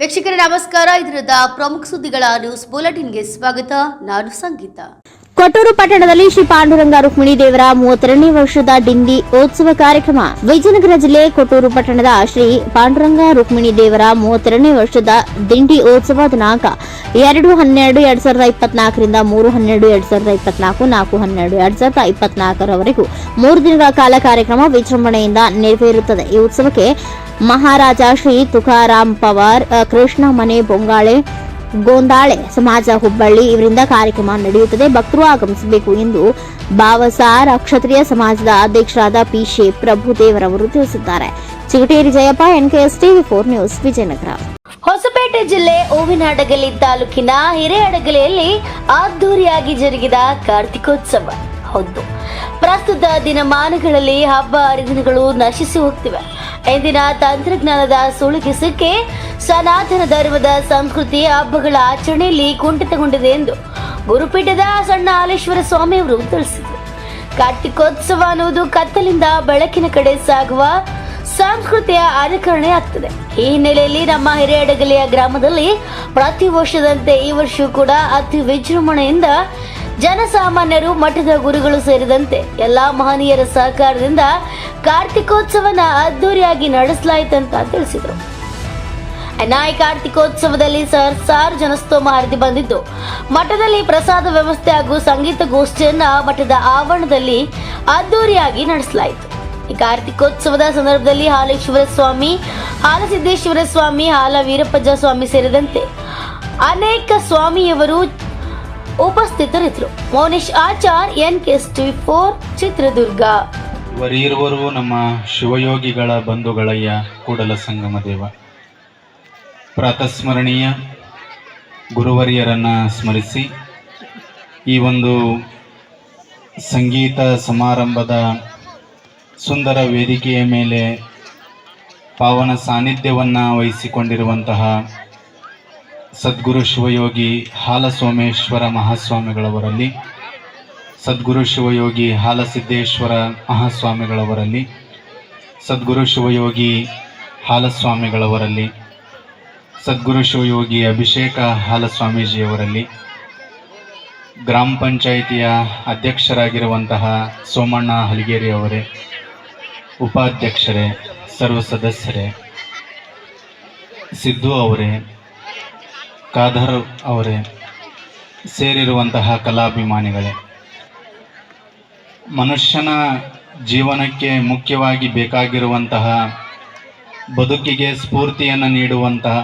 ವೀಕ್ಷಕರೇ ನಮಸ್ಕಾರ. ಇದರದ ಪ್ರಮುಖ ಸುದ್ದಿಗಳ ನ್ಯೂಸ್ ಬುಲೆಟಿನ್ಗೆ ಸ್ವಾಗತ. ನಾನು ಸಂಗೀತ. ಕೊಟ್ಟೂರು ಪಟ್ಟಣದಲ್ಲಿ ಶ್ರೀ ಪಾಂಡುರಂಗ ರುಕ್ಮಿಣಿ ದೇವರ 32ನೇ ವರ್ಷದ ಡಿಂಡಿ ಉತ್ಸವ ಕಾರ್ಯಕ್ರಮ. ವಿಜಯನಗರ ಜಿಲ್ಲೆ ಕೊಟ್ಟೂರು ಪಟ್ಟಣದ ಶ್ರೀ ಪಾಂಡುರಂಗ ರುಕ್ಮಿಣಿ ದೇವರ 32ನೇ ವರ್ಷದ ದಿಂಡಿ ಉತ್ಸವ ದಿನಾಂಕ 2/12/2024 ರಿಂದ 3/12/2024 4/12/2024 ರವರೆಗೂ 3 ದಿನಗಳ ಕಾಲ ಕಾರ್ಯಕ್ರಮ ವಿಜೃಂಭಣೆಯಿಂದ ನೆರವೇರುತ್ತದೆ. ಈ ಉತ್ಸವಕ್ಕೆ ಮಹಾರಾಜ ಶ್ರೀ ತುಕಾರಾಮ್ ಪವಾರ್, ಕೃಷ್ಣ ಮನೆ ಬೊಂಗಾಳೆ, ಗೋಂದಾಳೆ ಸಮಾಜ ಹುಬ್ಬಳ್ಳಿ ಇವರಿಂದ ಕಾರ್ಯಕ್ರಮ ನಡೆಯುತ್ತದೆ. ಭಕ್ತರು ಆಗಮಿಸಬೇಕು ಎಂದು ಬಾವಸಾರ ಕ್ಷತ್ರಿಯ ಸಮಾಜದ ಅಧ್ಯಕ್ಷರಾದ ಪಿ. ಪ್ರಭುದೇವರವರು ತಿಳಿಸಿದ್ದಾರೆ. Chigateri Jayappa, NKS TV4 news, Vijayanagara. Hosapete ಜಿಲ್ಲೆ ಹೂವಿನಹಡಗಲಿ ತಾಲೂಕಿನ ಹಿರೇಹಡಗಲಿಯಲ್ಲಿ ಅದ್ದೂರಿಯಾಗಿ ಜರುಗಿದ ಕಾರ್ತಿಕೋತ್ಸವ. ಹೌದು, ಪ್ರಸ್ತುತ ದಿನಮಾನಗಳಲ್ಲಿ ಹಬ್ಬ ಹರಿದಿನಗಳು ನಶಿಸಿ ಹೋಗ್ತಿವೆ. ಇಂದಿನ ತಂತ್ರಜ್ಞಾನದ ಸುಳಿಗೆ ಸಿಕ್ಕಿ ಸನಾತನ ಧರ್ಮದ ಸಂಸ್ಕೃತಿ ಹಬ್ಬಗಳ ಆಚರಣೆಯಲ್ಲಿ ಕುಂಠಿತಗೊಂಡಿದೆ ಎಂದು ಗುರುಪೀಠದ ಸಣ್ಣ ಹಾಲೇಶ್ವರ ಸ್ವಾಮಿಯವರು ತಿಳಿಸಿದರು. ಕಾರ್ತಿಕೋತ್ಸವ ಅನ್ನುವುದು ಕತ್ತಲಿಂದ ಬೆಳಕಿನ ಕಡೆ ಸಾಗುವ ಸಂಸ್ಕೃತಿಯ ಅನುಕರಣೆ ಆಗ್ತದೆ. ಈ ಹಿನ್ನೆಲೆಯಲ್ಲಿ ನಮ್ಮ ಹಿರೇಹಡಗಲಿಯ ಗ್ರಾಮದಲ್ಲಿ ಪ್ರತಿ ವರ್ಷದಂತೆ ಈ ವರ್ಷವೂ ಕೂಡ ಅತಿ ವಿಜೃಂಭಣೆಯಿಂದ ಜನಸಾಮಾನ್ಯರು, ಮಠದ ಗುರುಗಳು ಸೇರಿದಂತೆ ಎಲ್ಲಾ ಮಹನೀಯರ ಸಹಕಾರದಿಂದ ಕಾರ್ತಿಕೋತ್ಸವನ ಅದ್ದೂರಿಯಾಗಿ ನಡೆಸಲಾಯಿತಂತ ತಿಳಿಸಿದರು. ಈ ಕಾರ್ತಿಕೋತ್ಸವದಲ್ಲಿ ಸಹಸ್ರಾರು ಜನಸ್ತೋಮ ಹರಿದು ಬಂದಿದ್ದು, ಮಠದಲ್ಲಿ ಪ್ರಸಾದ ವ್ಯವಸ್ಥೆ ಹಾಗೂ ಸಂಗೀತ ಗೋಷ್ಠಿಯನ್ನ ಮಠದ ಆವರಣದಲ್ಲಿ ಅದ್ದೂರಿಯಾಗಿ ನಡೆಸಲಾಯಿತು. ಈ ಕಾರ್ತಿಕೋತ್ಸವದ ಸಂದರ್ಭದಲ್ಲಿ ಹಾಲೇಶ್ವರ ಸ್ವಾಮಿ, ಹಾಲಸಿದ್ದೇಶ್ವರ ಸ್ವಾಮಿ, ಹಾಲ ವೀರಪ್ಪಜ್ಜ ಸ್ವಾಮಿ ಸೇರಿದಂತೆ ಅನೇಕ ಸ್ವಾಮಿಯವರು ಉಪಸ್ಥಿತರಿದ್ದರು. Mounesh Achar, NKS TV4, Chitradurga. ವರೀರ್ವರು ನಮ್ಮ ಶಿವಯೋಗಿಗಳ ಬಂಧುಗಳಯ್ಯ ಕೂಡಲ ಸಂಗಮ ದೇವ. ಪ್ರಾತಸ್ಮರಣೀಯ ಗುರುವರಿಯರನ್ನು ಸ್ಮರಿಸಿ ಈ ಒಂದು ಸಂಗೀತ ಸಮಾರಂಭದ ಸುಂದರ ವೇದಿಕೆಯ ಮೇಲೆ ಪಾವನ ಸಾನ್ನಿಧ್ಯವನ್ನು ವಹಿಸಿಕೊಂಡಿರುವಂತಹ ಸದ್ಗುರು ಶಿವಯೋಗಿ ಹಾಲಸೋಮೇಶ್ವರ ಮಹಾಸ್ವಾಮಿಗಳವರಲ್ಲಿ, ಸದ್ಗುರು ಶಿವಯೋಗಿ ಹಾಲಸಿದ್ದೇಶ್ವರ ಮಹಾಸ್ವಾಮಿಗಳವರಲ್ಲಿ, ಸದ್ಗುರು ಶಿವಯೋಗಿ ಹಾಲಸ್ವಾಮಿಗಳವರಲ್ಲಿ, ಸದ್ಗುರು ಶಿವಯೋಗಿ ಅಭಿಷೇಕ ಹಾಲಸ್ವಾಮೀಜಿಯವರಲ್ಲಿ, ಗ್ರಾಮ ಪಂಚಾಯಿತಿಯ ಅಧ್ಯಕ್ಷರಾಗಿರುವಂತಹ ಸೋಮಣ್ಣ ಹಲಗೇರಿ ಅವರೇ, ಉಪಾಧ್ಯಕ್ಷರೇ, ಸರ್ವ ಸದಸ್ಯರೇ, ಸಿದ್ದು ಅವರೇ, ಖಾದರ್ ಅವರೇ ಸೇರಿರುವಂತಹ ಕಲಾಭಿಮಾನಿಗಳೇ, ಮನುಷ್ಯನ ಜೀವನಕ್ಕೆ ಮುಖ್ಯವಾಗಿ ಬೇಕಾಗಿರುವಂತಹ ಬದುಕಿಗೆ ಸ್ಫೂರ್ತಿಯನ್ನು ನೀಡುವಂತಹ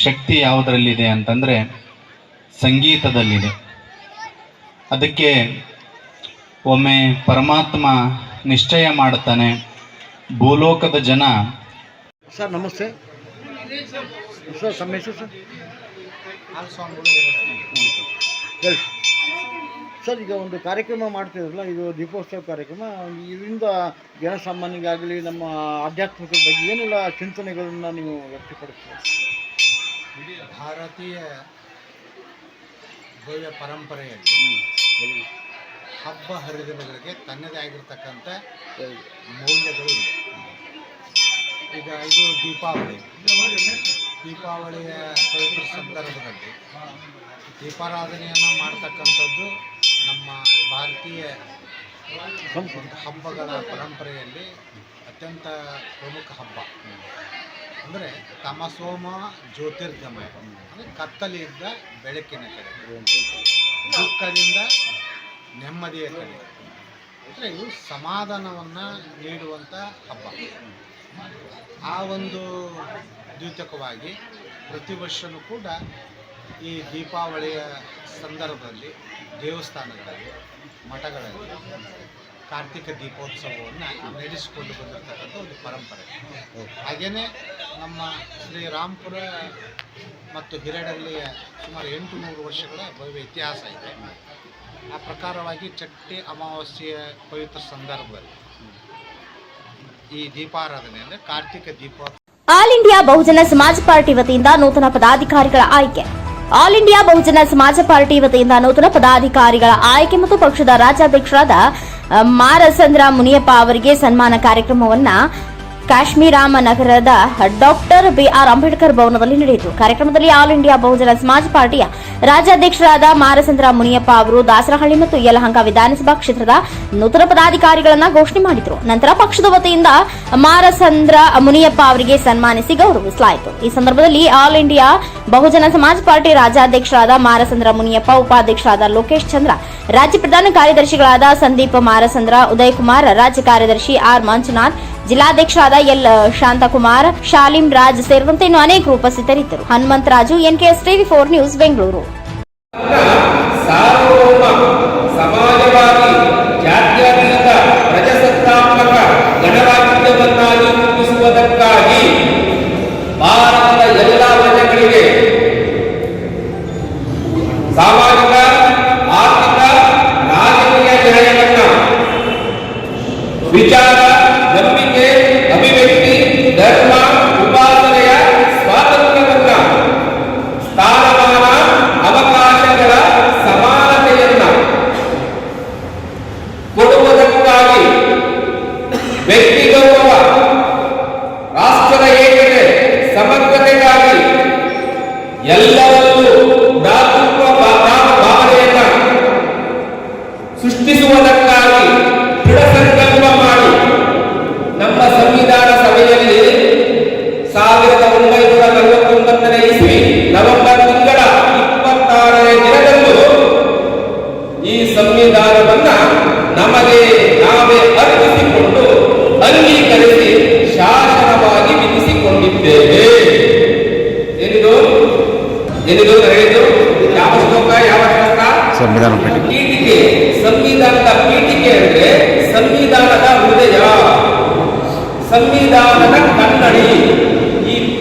ಶಕ್ತಿ ಯಾವುದರಲ್ಲಿದೆ ಅಂತಂದರೆ ಸಂಗೀತದಲ್ಲಿದೆ. ಅದಕ್ಕೆ ಒಮ್ಮೆ ಪರಮಾತ್ಮ ನಿಶ್ಚಯ ಮಾಡ್ತಾನೆ, ಭೂಲೋಕದ ಜನ. ಸರ್ ನಮಸ್ತೆ ಸರ್, ತಮ್ಮ ಹೆಸರು ಸರ್? ಹೇಳಿ ಸರ್. ಈಗ ಒಂದು ಕಾರ್ಯಕ್ರಮ ಮಾಡ್ತಿದ್ರಲ್ಲ, ಇದು ದೀಪೋತ್ಸವ ಕಾರ್ಯಕ್ರಮ. ಇದರಿಂದ ಜನಸಾಮಾನ್ಯರಿಗಾಗಲಿ ನಮ್ಮ ಆಧ್ಯಾತ್ಮಿಕದ ಬಗ್ಗೆ ಏನೆಲ್ಲ ಚಿಂತನೆಗಳನ್ನು ನೀವು ವ್ಯಕ್ತಪಡಿಸ್ತೀರಿ? ಇಡೀ ಭಾರತೀಯ ಭವ್ಯ ಪರಂಪರೆಯಲ್ಲಿ ಹಬ್ಬ ಹರಿದಿನಗಳಿಗೆ ತನ್ನದೇ ಆಗಿರ್ತಕ್ಕಂಥ ಮೌಲ್ಯಗಳು ಇದೆ. ಈಗ ಇದು ದೀಪಾವಳಿಯ ಪವಿತ್ರ ಸಂದರ್ಭದಲ್ಲಿ ದೀಪಾರಾಧನೆಯನ್ನು ಮಾಡ್ತಕ್ಕಂಥದ್ದು ನಮ್ಮ ಭಾರತೀಯ ಹಬ್ಬಗಳ ಪರಂಪರೆಯಲ್ಲಿ ಅತ್ಯಂತ ಪ್ರಮುಖ ಹಬ್ಬ. ಅಂದರೆ ತಮಸೋಮ ಜ್ಯೋತಿರ್ಗಮಯ, ಅಂದರೆ ಕತ್ತಲಿಂದ ಬೆಳಕಿನ ಕಡೆ, ದುಃಖದಿಂದ ನೆಮ್ಮದಿಯ ಕಡೆ, ಅಂದರೆ ಇದು ಸಮಾಧಾನವನ್ನು ನೀಡುವಂಥ ಹಬ್ಬ. ಆ ಒಂದು ದ್ಯೋತಕವಾಗಿ ಪ್ರತಿ ವರ್ಷವೂ ಕೂಡ ಈ ದೀಪಾವಳಿಯ ಸಂದರ್ಭದಲ್ಲಿ ದೇವಸ್ಥಾನಗಳಲ್ಲಿ, ಮಠಗಳಲ್ಲಿ ಕಾರ್ತಿಕ ದೀಪೋತ್ಸವವನ್ನು ನಡೆಸಿಕೊಂಡು ಬಂದಿರತಕ್ಕಂಥ ಒಂದು ಪರಂಪರೆ. ಹಾಗೆಯೇ ನಮ್ಮ ಶ್ರೀರಾಮಪುರ ಮತ್ತು ಹಿರೇಹಡಗಲಿಯ ಸುಮಾರು 800 ವರ್ಷಗಳ ಭವ್ಯ ಇತಿಹಾಸ ಇದೆ. ಆ ಪ್ರಕಾರವಾಗಿ ಚಟ್ಟಿ ಅಮಾವಾಸ್ಯೆಯ ಪವಿತ್ರ ಸಂದರ್ಭದಲ್ಲಿ ಈ ದೀಪಾರಾಧನೆ ಅಂದರೆ ಕಾರ್ತಿಕ ದೀಪೋತ್ಸವ. ಆಲ್ ಇಂಡಿಯಾ ಬಹುಜನ ಸಮಾಜ ಪಾರ್ಟಿ ವತಿಯಿಂದ ನೂತನ ಪದಾಧಿಕಾರಿಗಳ ಆಯ್ಕೆ. ಆಲ್ ಇಂಡಿಯಾ ಬಹುಜನ ಸಮಾಜ ಪಾರ್ಟಿ ವತಿಯಿಂದ ನೂತನ ಪದಾಧಿಕಾರಿಗಳ ಆಯ್ಕೆ ಮತ್ತು ಪಕ್ಷದ ರಾಜ್ಯಾಧ್ಯಕ್ಷರಾದ ಮಾರಸಂದ್ರ ಮುನಿಯಪ್ಪ ಅವರಿಗೆ ಸನ್ಮಾನ ಕಾರ್ಯಕ್ರಮವನ್ನು ಕಾಶ್ಮೀರಾಮ ನಗರದ ಡಾಕ್ಟರ್ ಬಿಆರ್ ಅಂಬೇಡ್ಕರ್ ಭವನದಲ್ಲಿ ನಡೆಯಿತು. ಕಾರ್ಯಕ್ರಮದಲ್ಲಿ ಆಲ್ ಇಂಡಿಯಾ ಬಹುಜನ ಸಮಾಜ ಪಾರ್ಟಿಯ ರಾಜ್ಯಾಧ್ಯಕ್ಷರಾದ ಮಾರಸಂದ್ರ ಮುನಿಯಪ್ಪ ಅವರು ದಾಸರಹಳ್ಳಿ ಮತ್ತು ಯಲಹಂಕ ವಿಧಾನಸಭಾ ಕ್ಷೇತ್ರದ ನೂತನ ಪದಾಧಿಕಾರಿಗಳನ್ನು ಘೋಷಣೆ ಮಾಡಿದರು. ನಂತರ ಪಕ್ಷದ ವತಿಯಿಂದ ಮಾರಸಂದ್ರ ಮುನಿಯಪ್ಪ ಅವರಿಗೆ ಸನ್ಮಾನಿಸಿ ಗೌರವಿಸಲಾಯಿತು. ಈ ಸಂದರ್ಭದಲ್ಲಿ ಆಲ್ ಇಂಡಿಯಾ ಬಹುಜನ ಸಮಾಜ ಪಾರ್ಟಿ ರಾಜ್ಯಾಧ್ಯಕ್ಷರಾದ ಮಾರಸಂದ್ರ ಮುನಿಯಪ್ಪ, ಉಪಾಧ್ಯಕ್ಷರಾದ ಲೋಕೇಶ್ ಚಂದ್ರ, ರಾಜ್ಯ ಪ್ರಧಾನ ಕಾರ್ಯದರ್ಶಿಗಳಾದ ಸಂದೀಪ್ ಮಾರಸಂದ್ರ, ಉದಯ್ ಕುಮಾರ್, ರಾಜ್ಯ ಕಾರ್ಯದರ್ಶಿ ಆರ್ ಮಂಜುನಾಥ್, ಜಿಲ್ಲಾಧ್ಯಕ್ಷರಾದ ಎಲ್ ಶಾಂತಕುಮಾರ್, ಶಾಲಿಂ ರಾಜ್ ಸೇರಿದಂತೆ ಇನ್ನೂ ಅನೇಕರು ಉಪಸ್ಥಿತರಿದ್ದರು. Hanumantharaju, NKS TV 4 news, Bengaluru. ಸಾರ್ವಭೌಮ ಸಮಾಜವಾದಿ ಜಾತ್ಯತೀತ ಪ್ರಜಾಸತ್ತಾತ್ಮಕ ಗಣರಾಜ್ಯವನ್ನಾಗಿ ರೂಪಿಸುವುದಕ್ಕಾಗಿ ಭಾರತದ ಎಲ್ಲ ಪ್ರಜೆಗಳಿಗೆ ಸಾಮಾಜಿಕ, ಆರ್ಥಿಕ, ರಾಜಕೀಯ ನ್ಯಾಯವನ್ನ, ವಿಚಾರ, ನಂಬಿಕೆ, ಅಭಿವ್ಯಕ್ತಿ, ಧರ್ಮ, ಉಪಾಸನೆಯ ಸ್ವಾತಂತ್ರ್ಯವನ್ನ, ಸ್ಥಾನಮಾನ, ಅವಕಾಶಗಳ ಸಮಾನತೆಯನ್ನ ಕೊಡುವುದಕ್ಕಾಗಿ ವ್ಯಕ್ತಿ ಗೌರವ, ರಾಷ್ಟ್ರದ ಏಕತೆ, ಸಮಗ್ರತೆಗಾಗಿ ಎಲ್ಲರಲ್ಲೂ ಭ್ರಾತೃತ್ವ ಭಾವನೆಯನ್ನ ಸೃಷ್ಟಿಸುವುದಕ್ಕಾಗಿ ದೃಢ ಸಂಕಲ್ಪ ಮಾಡಿ ನಮ್ಮ ಸಂವಿಧಾನ ಸಭೆಯಲ್ಲಿ 1949ನೇ ಇಸ್ವಿ ನವೆಂಬರ್ ತಿಂಗಳ 26ನೇ ದಿನದಂದು ಈ ಸಂವಿಧಾನವನ್ನ ನಮಗೆ ನಾವೇ ಅರ್ಪಿಸಿಕೊಂಡು ಅಂಗೀಕರಿಸಿ ಶಾಸನವಾಗಿ ವಿಧಿಸಿಕೊಂಡಿದ್ದೇವೆ. ಏನಿದು ನಡೆಯಿತು? ಯಾವ ಶ್ಲೋಕ, ಯಾವ ಶಾಸ್ತ್ರ? ಸಂವಿಧಾನ ಪೀಠಿಕೆ. ಸಂವಿಧಾನದ ಪೀಠಿಕೆ ಅಂದ್ರೆ ಸಂವಿಧಾನದ ಹೃದಯ, ಸಂವಿಧಾನದ ಕನ್ನಡಿ. ಈ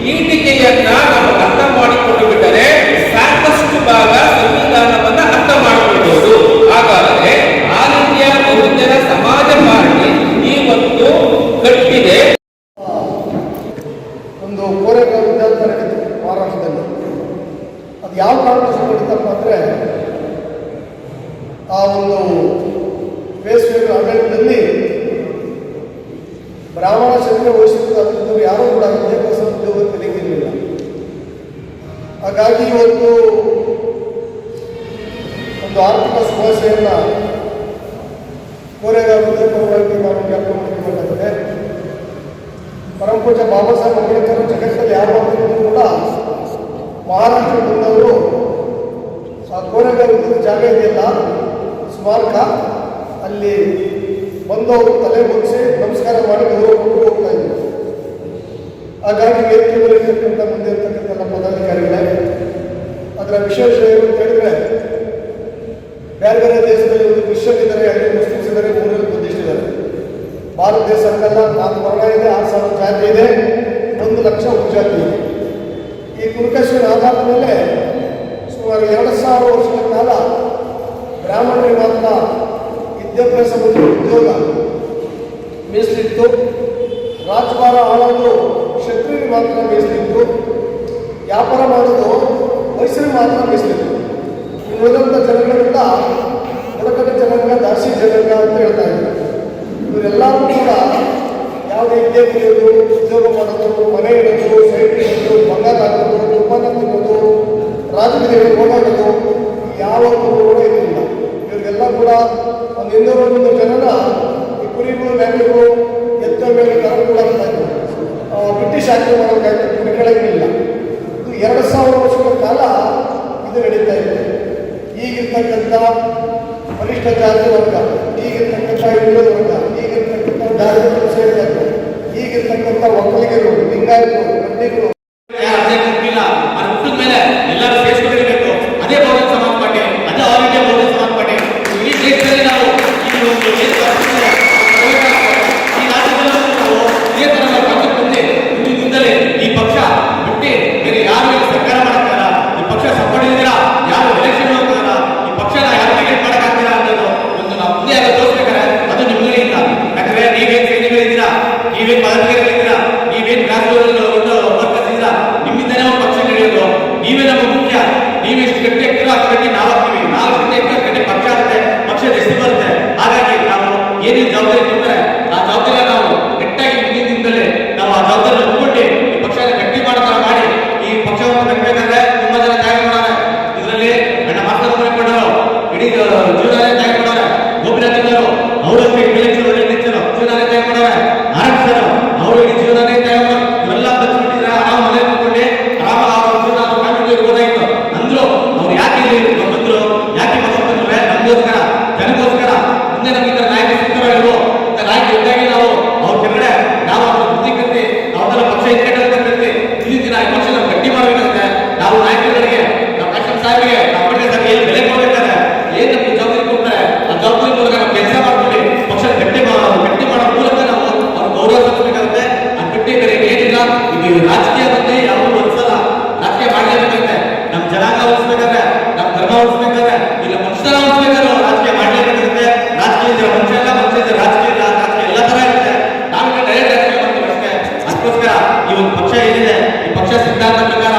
ಪೀಠಿಕೆಯನ್ನ ನಾವು ಅರ್ಥ ಮಾಡಿಕೊಂಡು ಬಿಟ್ಟರೆ ಸಾಕಷ್ಟು ಭಾಗ ಸಂವಿಧಾನವನ್ನ ಅರ್ಥ ಮಾಡಿಕೊಳ್ಳಬಹುದು. ಹಾಗಾದರೆ ಆಲ್ ಇಂಡಿಯಾ ಬಹುಜನ ಸಮಾಜ ಪಾರ್ಟಿ ಈ ಒಂದು ಕಟ್ಟಿದೆ. ಒಂದು ಕೋರೆಗಾಂವ್ ವಿದ್ಯಾರ್ಥಿ ನಡೆಯಿತು ಮಹಾರಾಷ್ಟ್ರದಲ್ಲಿ. ಅದು ಯಾವ ಕಾರಣಕ್ಕೆ ನಡೀತಪ್ಪ ಅಂದರೆ, ಆ ಒಂದು ಬೇಸಿಗೆ ಆಡಳಿತದಲ್ಲಿ ಬ್ರಾಹ್ಮಣ ಕ್ಷತ್ರಿಯ ವಹಿಸಿದ್ದು ಯಾರೂ ಕೂಡ ವಿದ್ಯಾಭ್ಯಾಸ ಉದ್ಯೋಗ ತೆಗೆದಿರಲಿಲ್ಲ. ಹಾಗಾಗಿ ಇವತ್ತು ಒಂದು ಆರ್ಥಿಕ ಸಮಸ್ಯೆಯನ್ನು ಕೋರೆಗಾಂವ್ ವಿದ್ಯಾರ್ಥಿ ನಾವು ಜ್ಞಾಪಕ ಮಾಡಬೇಕಾಗಿದೆ. ಪರಮಪೂಜ್ಯ ಬಾಬಾ ಸಾಹೇಬ್ ಅಂಬೇಡ್ಕರ್ ಜಗತ್ತಲ್ಲಿ ಯಾವಾಗಲೂ ಕೂಡ ಮಹಾರಾಷ್ಟ್ರ ಬಂದವರು ಆ ಕೋರೆಗಾಂವ್ ಜಾಗ ಇದೆಯಲ್ಲ, ಸ್ಮಾರಕ, ಅಲ್ಲಿ ಬಂದವರು ತಲೆ ಮುಗಿಸಿ ನಮಸ್ಕಾರ ಮಾಡಿ ಗೌರವ ಕೊಟ್ಟು ಹೋಗ್ತಾ ಇದ್ರು. ಹಾಗಾಗಿ ವೇದಿಕೆಯಲ್ಲಿರ್ತಕ್ಕಂಥ ಮುಂದೆ ಇರ್ತಕ್ಕಂಥ ನಮ್ಮ ಪದಾಧಿಕಾರಿಗಳೇ, ಅದರ ವಿಶೇಷ ಏನು ಅಂತ ಹೇಳಿದ್ರೆ, ಬೇರೆ ಬೇರೆ ದೇಶದಲ್ಲಿ ಒಂದು ಕ್ರಿಶ್ಚಿಯನ್ ಇದ್ದಾರೆ, 5 ಮುಸ್ಲಿಮ್ಸ್ ಇದ್ದಾರೆ, 3 ಬುದ್ಧಿಸ್ಟ್ ಇದ್ದಾರೆ. ಭಾರತ ದೇಶ ಹಂಗಲ್ಲ. 4 ವರ್ಣ ಇದೆ, 6,000 ಜಾತಿ ಇದೆ, 1 ಲಕ್ಷ ಉಪಜಾತಿ ಇದೆ. ಈ ಕುಲಕೇಶ್ವರ ಆಧಾರದ ಮೇಲೆ ಸುಮಾರು 2,000 ವರ್ಷಗಳ ಕಾಲ ಬ್ರಾಹ್ಮಣರಿಗೆ ಮಾತ್ರ ವಿದ್ಯಾಭ್ಯಾಸ ಮತ್ತು ಉದ್ಯೋಗ ಮೀಸಲಿತ್ತು. ರಾಜಭಾರ ಆಳೋದು ಕ್ಷತ್ರಿಯರಿಗೆ ಮಾತ್ರ ಮೀಸಲಿತ್ತು. ವ್ಯಾಪಾರ ಮಾಡೋದು ವಯಸ್ಸರಿಗೆ ಮಾತ್ರ ಮೀಸಲಿತ್ತು. ಉಳಿದಂಥ ಜನಗಳಿಂದ ಬುಡಕಟ್ಟು ಜನಾಂಗ, ದಾಸಿ ಜನಾಂಗ ಅಂತ ಹೇಳ್ತಾ ಇದ್ದಾರೆ. ಇವರೆಲ್ಲರೂ ಕೂಡ ಯಾವುದೇ ವಿದ್ಯೆ ಕಲಿಯೋದು, ಉದ್ಯೋಗ ಮಾಡೋದು, ಮನೆ ಇಡೋದು, ಸೈಟ್ ಇಡೋದು, ಬಂಗಾರ ಹಾಕೋದು, ದುಪ್ಪನ್ನ ತಿನ್ನೋದು, ರಾಜಕೀಯಗಳು ಓಡಾಡೋದು ಯಾವತ್ತೂ ಕೂಡ ಇರಲಿಲ್ಲ. ಇವರಿಗೆಲ್ಲ ಕೂಡ ಒಂದು 200 ಜನನ ಈ ಕುರಿಗಳು, ಮೇಕೆಗಳು, ಎತ್ತ ಮೇಲೆ ಕರ್ಕೊಳ್ಳೋಗ್ತಾ ಇದ್ರು. ಬ್ರಿಟಿಷ್ ಆಕ್ರಮಣಕ್ಕಾಗಿ ಕುರಿ ಕೆಳಗಿಲ್ಲ. ಇದು 2,000 ವರ್ಷಗಳ ಕಾಲ ಇದು ನಡೀತಾ ಇದೆ. ಈಗಿರ್ತಕ್ಕಂಥ ವರಿಷ್ಠ ಜಾತಿ ವರ್ಗ, ಈಗಿರ್ತಕ್ಕಂಥ ಹಿಂದುಳಿದ ವರ್ಗ, ಈಗಿರ್ತಕ್ಕಂಥ ಜಾತಿ ಸೇರಿದರು, ಈಗಿರ್ತಕ್ಕಂಥ ಒಕ್ಕಲಿಗರು, ಲಿಂಗಾಯತರು, ಕಡ್ಡಿಗಳು ಎಲ್ಲರೂ ಸೇರಿಸಬೇಕು. ಅದೇ ಬಹುಜನ ಸಮಾಜ ಪಾರ್ಟಿ, ಅದೇ ಆಲ್ ಇಂಡಿಯಾ ಬಹುಜನ ಸಮಾಜ ಪಾರ್ಟಿ. ಈ ದೇಶದಲ್ಲಿ ನಾವು ಈ ರಾಜ್ಯದಲ್ಲೂ ನಾವು ಇದೇ ತರ ನಾವು ಪಕ್ಷಕ್ಕೆ ಬಂದು ಮುಂದಿನಿಂದಲೇ ಈ ಪಕ್ಷ ಬಿಟ್ಟು ಬೇರೆ ಯಾರು ಸರ್ಕಾರ ಮಾಡ್ತಾರ, ಈ ಪಕ್ಷ ಸಪೋರ್ಟ್ ಯಾರು ಎಲೆಕ್ಷನ್ ಹೋಗ್ತಾರ, ಈ ಪಕ್ಷನ ಯಾರು ನೆಗೆಟ್ ಮಾಡಕ್ಕಾಗ್ತೀರಾ ಅನ್ನೋದು ಒಂದು ನಾವು ಮುಂದೆ ಯಾರು ತೋರಿಸ್ಬೇಕಾರೆ ಅದು ನಿಮ್ಗೆ ಇಲ್ಲ. ಯಾಕಂದ್ರೆ ನೀವೇನ್ ಸೈನಿಕರಿದ್ದೀರಾ, ನೀವೇನ್ ಪದಾಧಿಕಾರಿಗಳಿದ್ದೀರಾ, ನೀವೇನ್ ಗ್ರಾಸ್ ವರ್ಕರ್ಸ್ ಇದ್ದೀರಾ, ನಿಮ್ಮಿಂದನೇ ಒಂದು ಪಕ್ಷ ನಡೆಯೋದು. ನೀವೇ ನಮ್ಮ ಮುಖ್ಯ. ನೀವೆಷ್ಟು ಗಟ್ಟಿ ಆಗ್ತೀರೋ ಅಷ್ಟು ಗಟ್ಟಿ ನಾವು ಆಗ್ತೀವಿ. ನಾವು ಗಟ್ಟಿ ಆಗ್ತೀವಿ ಅಷ್ಟು ಗಟ್ಟಿ ಪಕ್ಷ ಆಗುತ್ತೆ, ಪಕ್ಷದ ಹೆಸರು ಬರುತ್ತೆ. ಹಾಗಾಗಿ ನಾವು ಏನೇನು ಜವಾಬ್ದಾರಿ ಕೊಡ್ತಾರೆ ಆ ಜವಾಬ್ದಾರಿ ನಾವು ಗಟ್ಟಿಯಾಗಿ ಮುಂದಿನಿಂದಲೇ ನಾವು ಅವರಷ್ಟೇ ಎಲೆಕ್ಷನ್ ಒಳ್ಳೆ ಎಲೆಕ್ಷನ್ ಜೀವನಾನೇ ತಯಾರು ಮಾಡವ್ರೆ ಆರಂಭಿಸ್ತಾರೆ ಅವರು ಈ ಜೀವನಾನೇ ತಯಾರು ಇವೆಲ್ಲ ಬಚ್ಚಿಬಿಟ್ಟಿದ್ರೆ ಆರಾಮ ಮನೆ ಕೂತ್ಕೊಂಡೆ ಆರಾಮ ಜೀವನ ಫ್ಯಾಮಿಲಿ ಇರ್ಬೋದಾಗಿತ್ತು ಅಂದ್ರು ಅವ್ರು ಯಾಕೆ ಇಲ್ಲಿ ಬಂದ್ರು ಯಾಕೆ ಬಂದ್ರೆ ನಮಗೋಸ್ಕರ ಜನಗೋಸ್ಕರ ಮುಂದೆ ನಮ್ಗೆ ಈ ನಾಯಕ ಸಿಗ್ತಾರೋ ಇಲ್ವೋ ಅಂತ ನಾಯಕ ಇದ್ದಾಗೆ ನಾವು ಅವ್ರ ಕೆಳಗಡೆ ನಾವು ಅವ್ರ ಬುದ್ಧಿ ಕತ್ತಿ ಅವ್ರನ್ನೆಲ್ಲ ಪಕ್ಷ ಇಟ್ಕೊಂಡ್ರೆ ಇಲ್ಲಿ ದಿನ ಈ ಪಕ್ಷ ನಾವು ಗಟ್ಟಿ ಮಾಡಬೇಕಾಗುತ್ತೆ ನಾವು ನಾಯಕರುಗಳಿಗೆ ನಾವು ಕಷ್ಟ ಸಾಹೇಬರಿಗೆ ನಾವು ಪಟ್ಟೆ ಸಾಹೇಬ್ ಏನು ಬೆಲೆ ಕೊಡ್ಬೇಕಾದ್ರೆ ಏನ್ ನಮ್ಗೆ ಜವಾಬ್ದಾರಿ ಕೊಡ್ತಾರೆ ಆ ಜವಾಬ್ದಾರಿ ಮೂಲಕ ನಾವು ಕೆಲಸ ಮಾಡ್ತೀವಿ ಪಕ್ಷ ಗಟ್ಟಿ ಮಾಡೋ ಮೂಲಕ ನಾವು ಅವ್ರ ಗೌರವ ಸಲ್ಲಿಸಬೇಕಾಗುತ್ತೆ ಆ ಗಟ್ಟಿ ಬೇರೆ ಏನಿಲ್ಲ ಈಗ ರಾಜಕೀಯ ಬಂದು ಯಾವುದು ಒಂದ್ಸಲ ರಾಜಕೀಯ ಮಾಡಲೇಬೇಕಾಗುತ್ತೆ ನಮ್ಮ ಜನಾಂಗ ಉಳಿಸ್ಬೇಕಾದ್ರೆ ನಮ್ಮ ಧರ್ಮ ಉಳಿಸ್ಬೇಕಾದ್ರೆ ಇಲ್ಲ ಮನುಷ್ಯರ ಉಳಿಸ್ಬೇಕಾದ್ರೆ ರಾಜಕೀಯ ಮಾಡಲೇಬೇಕಾಗುತ್ತೆ ರಾಜಕೀಯ ಇದ್ರೆ ಮನುಷ್ಯ ಇಲ್ಲ ಮನುಷ್ಯ ಇದ್ರೆ ರಾಜಕೀಯ ಇಲ್ಲ ರಾಜಕೀಯ ಎಲ್ಲ ತರ ಇರುತ್ತೆ ನಾವೀಗ ಡೈರೆಕ್ಟ್ ರಾಜಕೀಯ ಮಾಡ್ತೀವಿ ಅಷ್ಟೇ ಅದಕ್ಕೋಸ್ಕರ ಈ ಒಂದು ಪಕ್ಷ ಏನಿದೆ ಈ ಪಕ್ಷ ಸಿದ್ಧಾಂತ ಪ್ರಕಾರ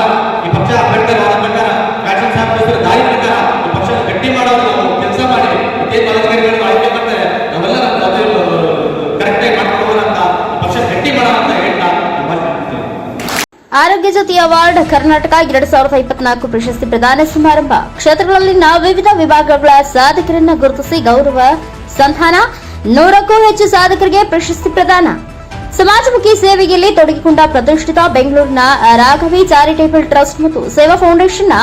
ಈ ಪಕ್ಷ ಅಂಬೇಡ್ಕರ್ ವಾದ ಪ್ರಕಾರ ಫ್ಯಾಷನ್ ಸಾಹೇಬ್ ದಾರಿ ಪ್ರಕಾರ ಈ ಪಕ್ಷ ಗಟ್ಟಿ ಮಾಡೋದು ಕೆಲಸ ಮಾಡಿ ಇದೇ ಪದಾಧಿಕಾರಿಗಳು ಆಯ್ಕೆ ಮಾಡ್ತಾರೆ ನಾವೆಲ್ಲ ಕರೆಕ್ಟಾಗಿ ಮಾಡ್ಕೊಳ್ಳೋಣ ಅಂತ ಈ ಪಕ್ಷ ಗಟ್ಟಿ ಮಾಡೋಣ ಅಂತ ಹೇಳ್ತಾ ಆರೋಗ್ಯ ಜ್ಯೋತಿ ಅವಾರ್ಡ್ ಕರ್ನಾಟಕ 2024 ಪ್ರಶಸ್ತಿ ಪ್ರದಾನ ಸಮಾರಂಭ. ಕ್ಷೇತ್ರಗಳಲ್ಲಿನ ವಿವಿಧ ವಿಭಾಗಗಳ ಸಾಧಕರನ್ನ ಗುರುತಿಸಿ ಗೌರವ ಸಂಧಾನ. 100ಕ್ಕೂ ಹೆಚ್ಚು ಸಾಧಕರಿಗೆ ಪ್ರಶಸ್ತಿ ಪ್ರದಾನ. ಸಮಾಜಮುಖಿ ಸೇವೆಯಲ್ಲಿ ತೊಡಗಿಕೊಂಡ ಪ್ರತಿಷ್ಠಿತ ಬೆಂಗಳೂರಿನ ರಾಘವಿ ಚಾರಿಟೇಬಲ್ ಟ್ರಸ್ಟ್ ಮತ್ತು ಸೇವಾ ಫೌಂಡೇಶನ್ನ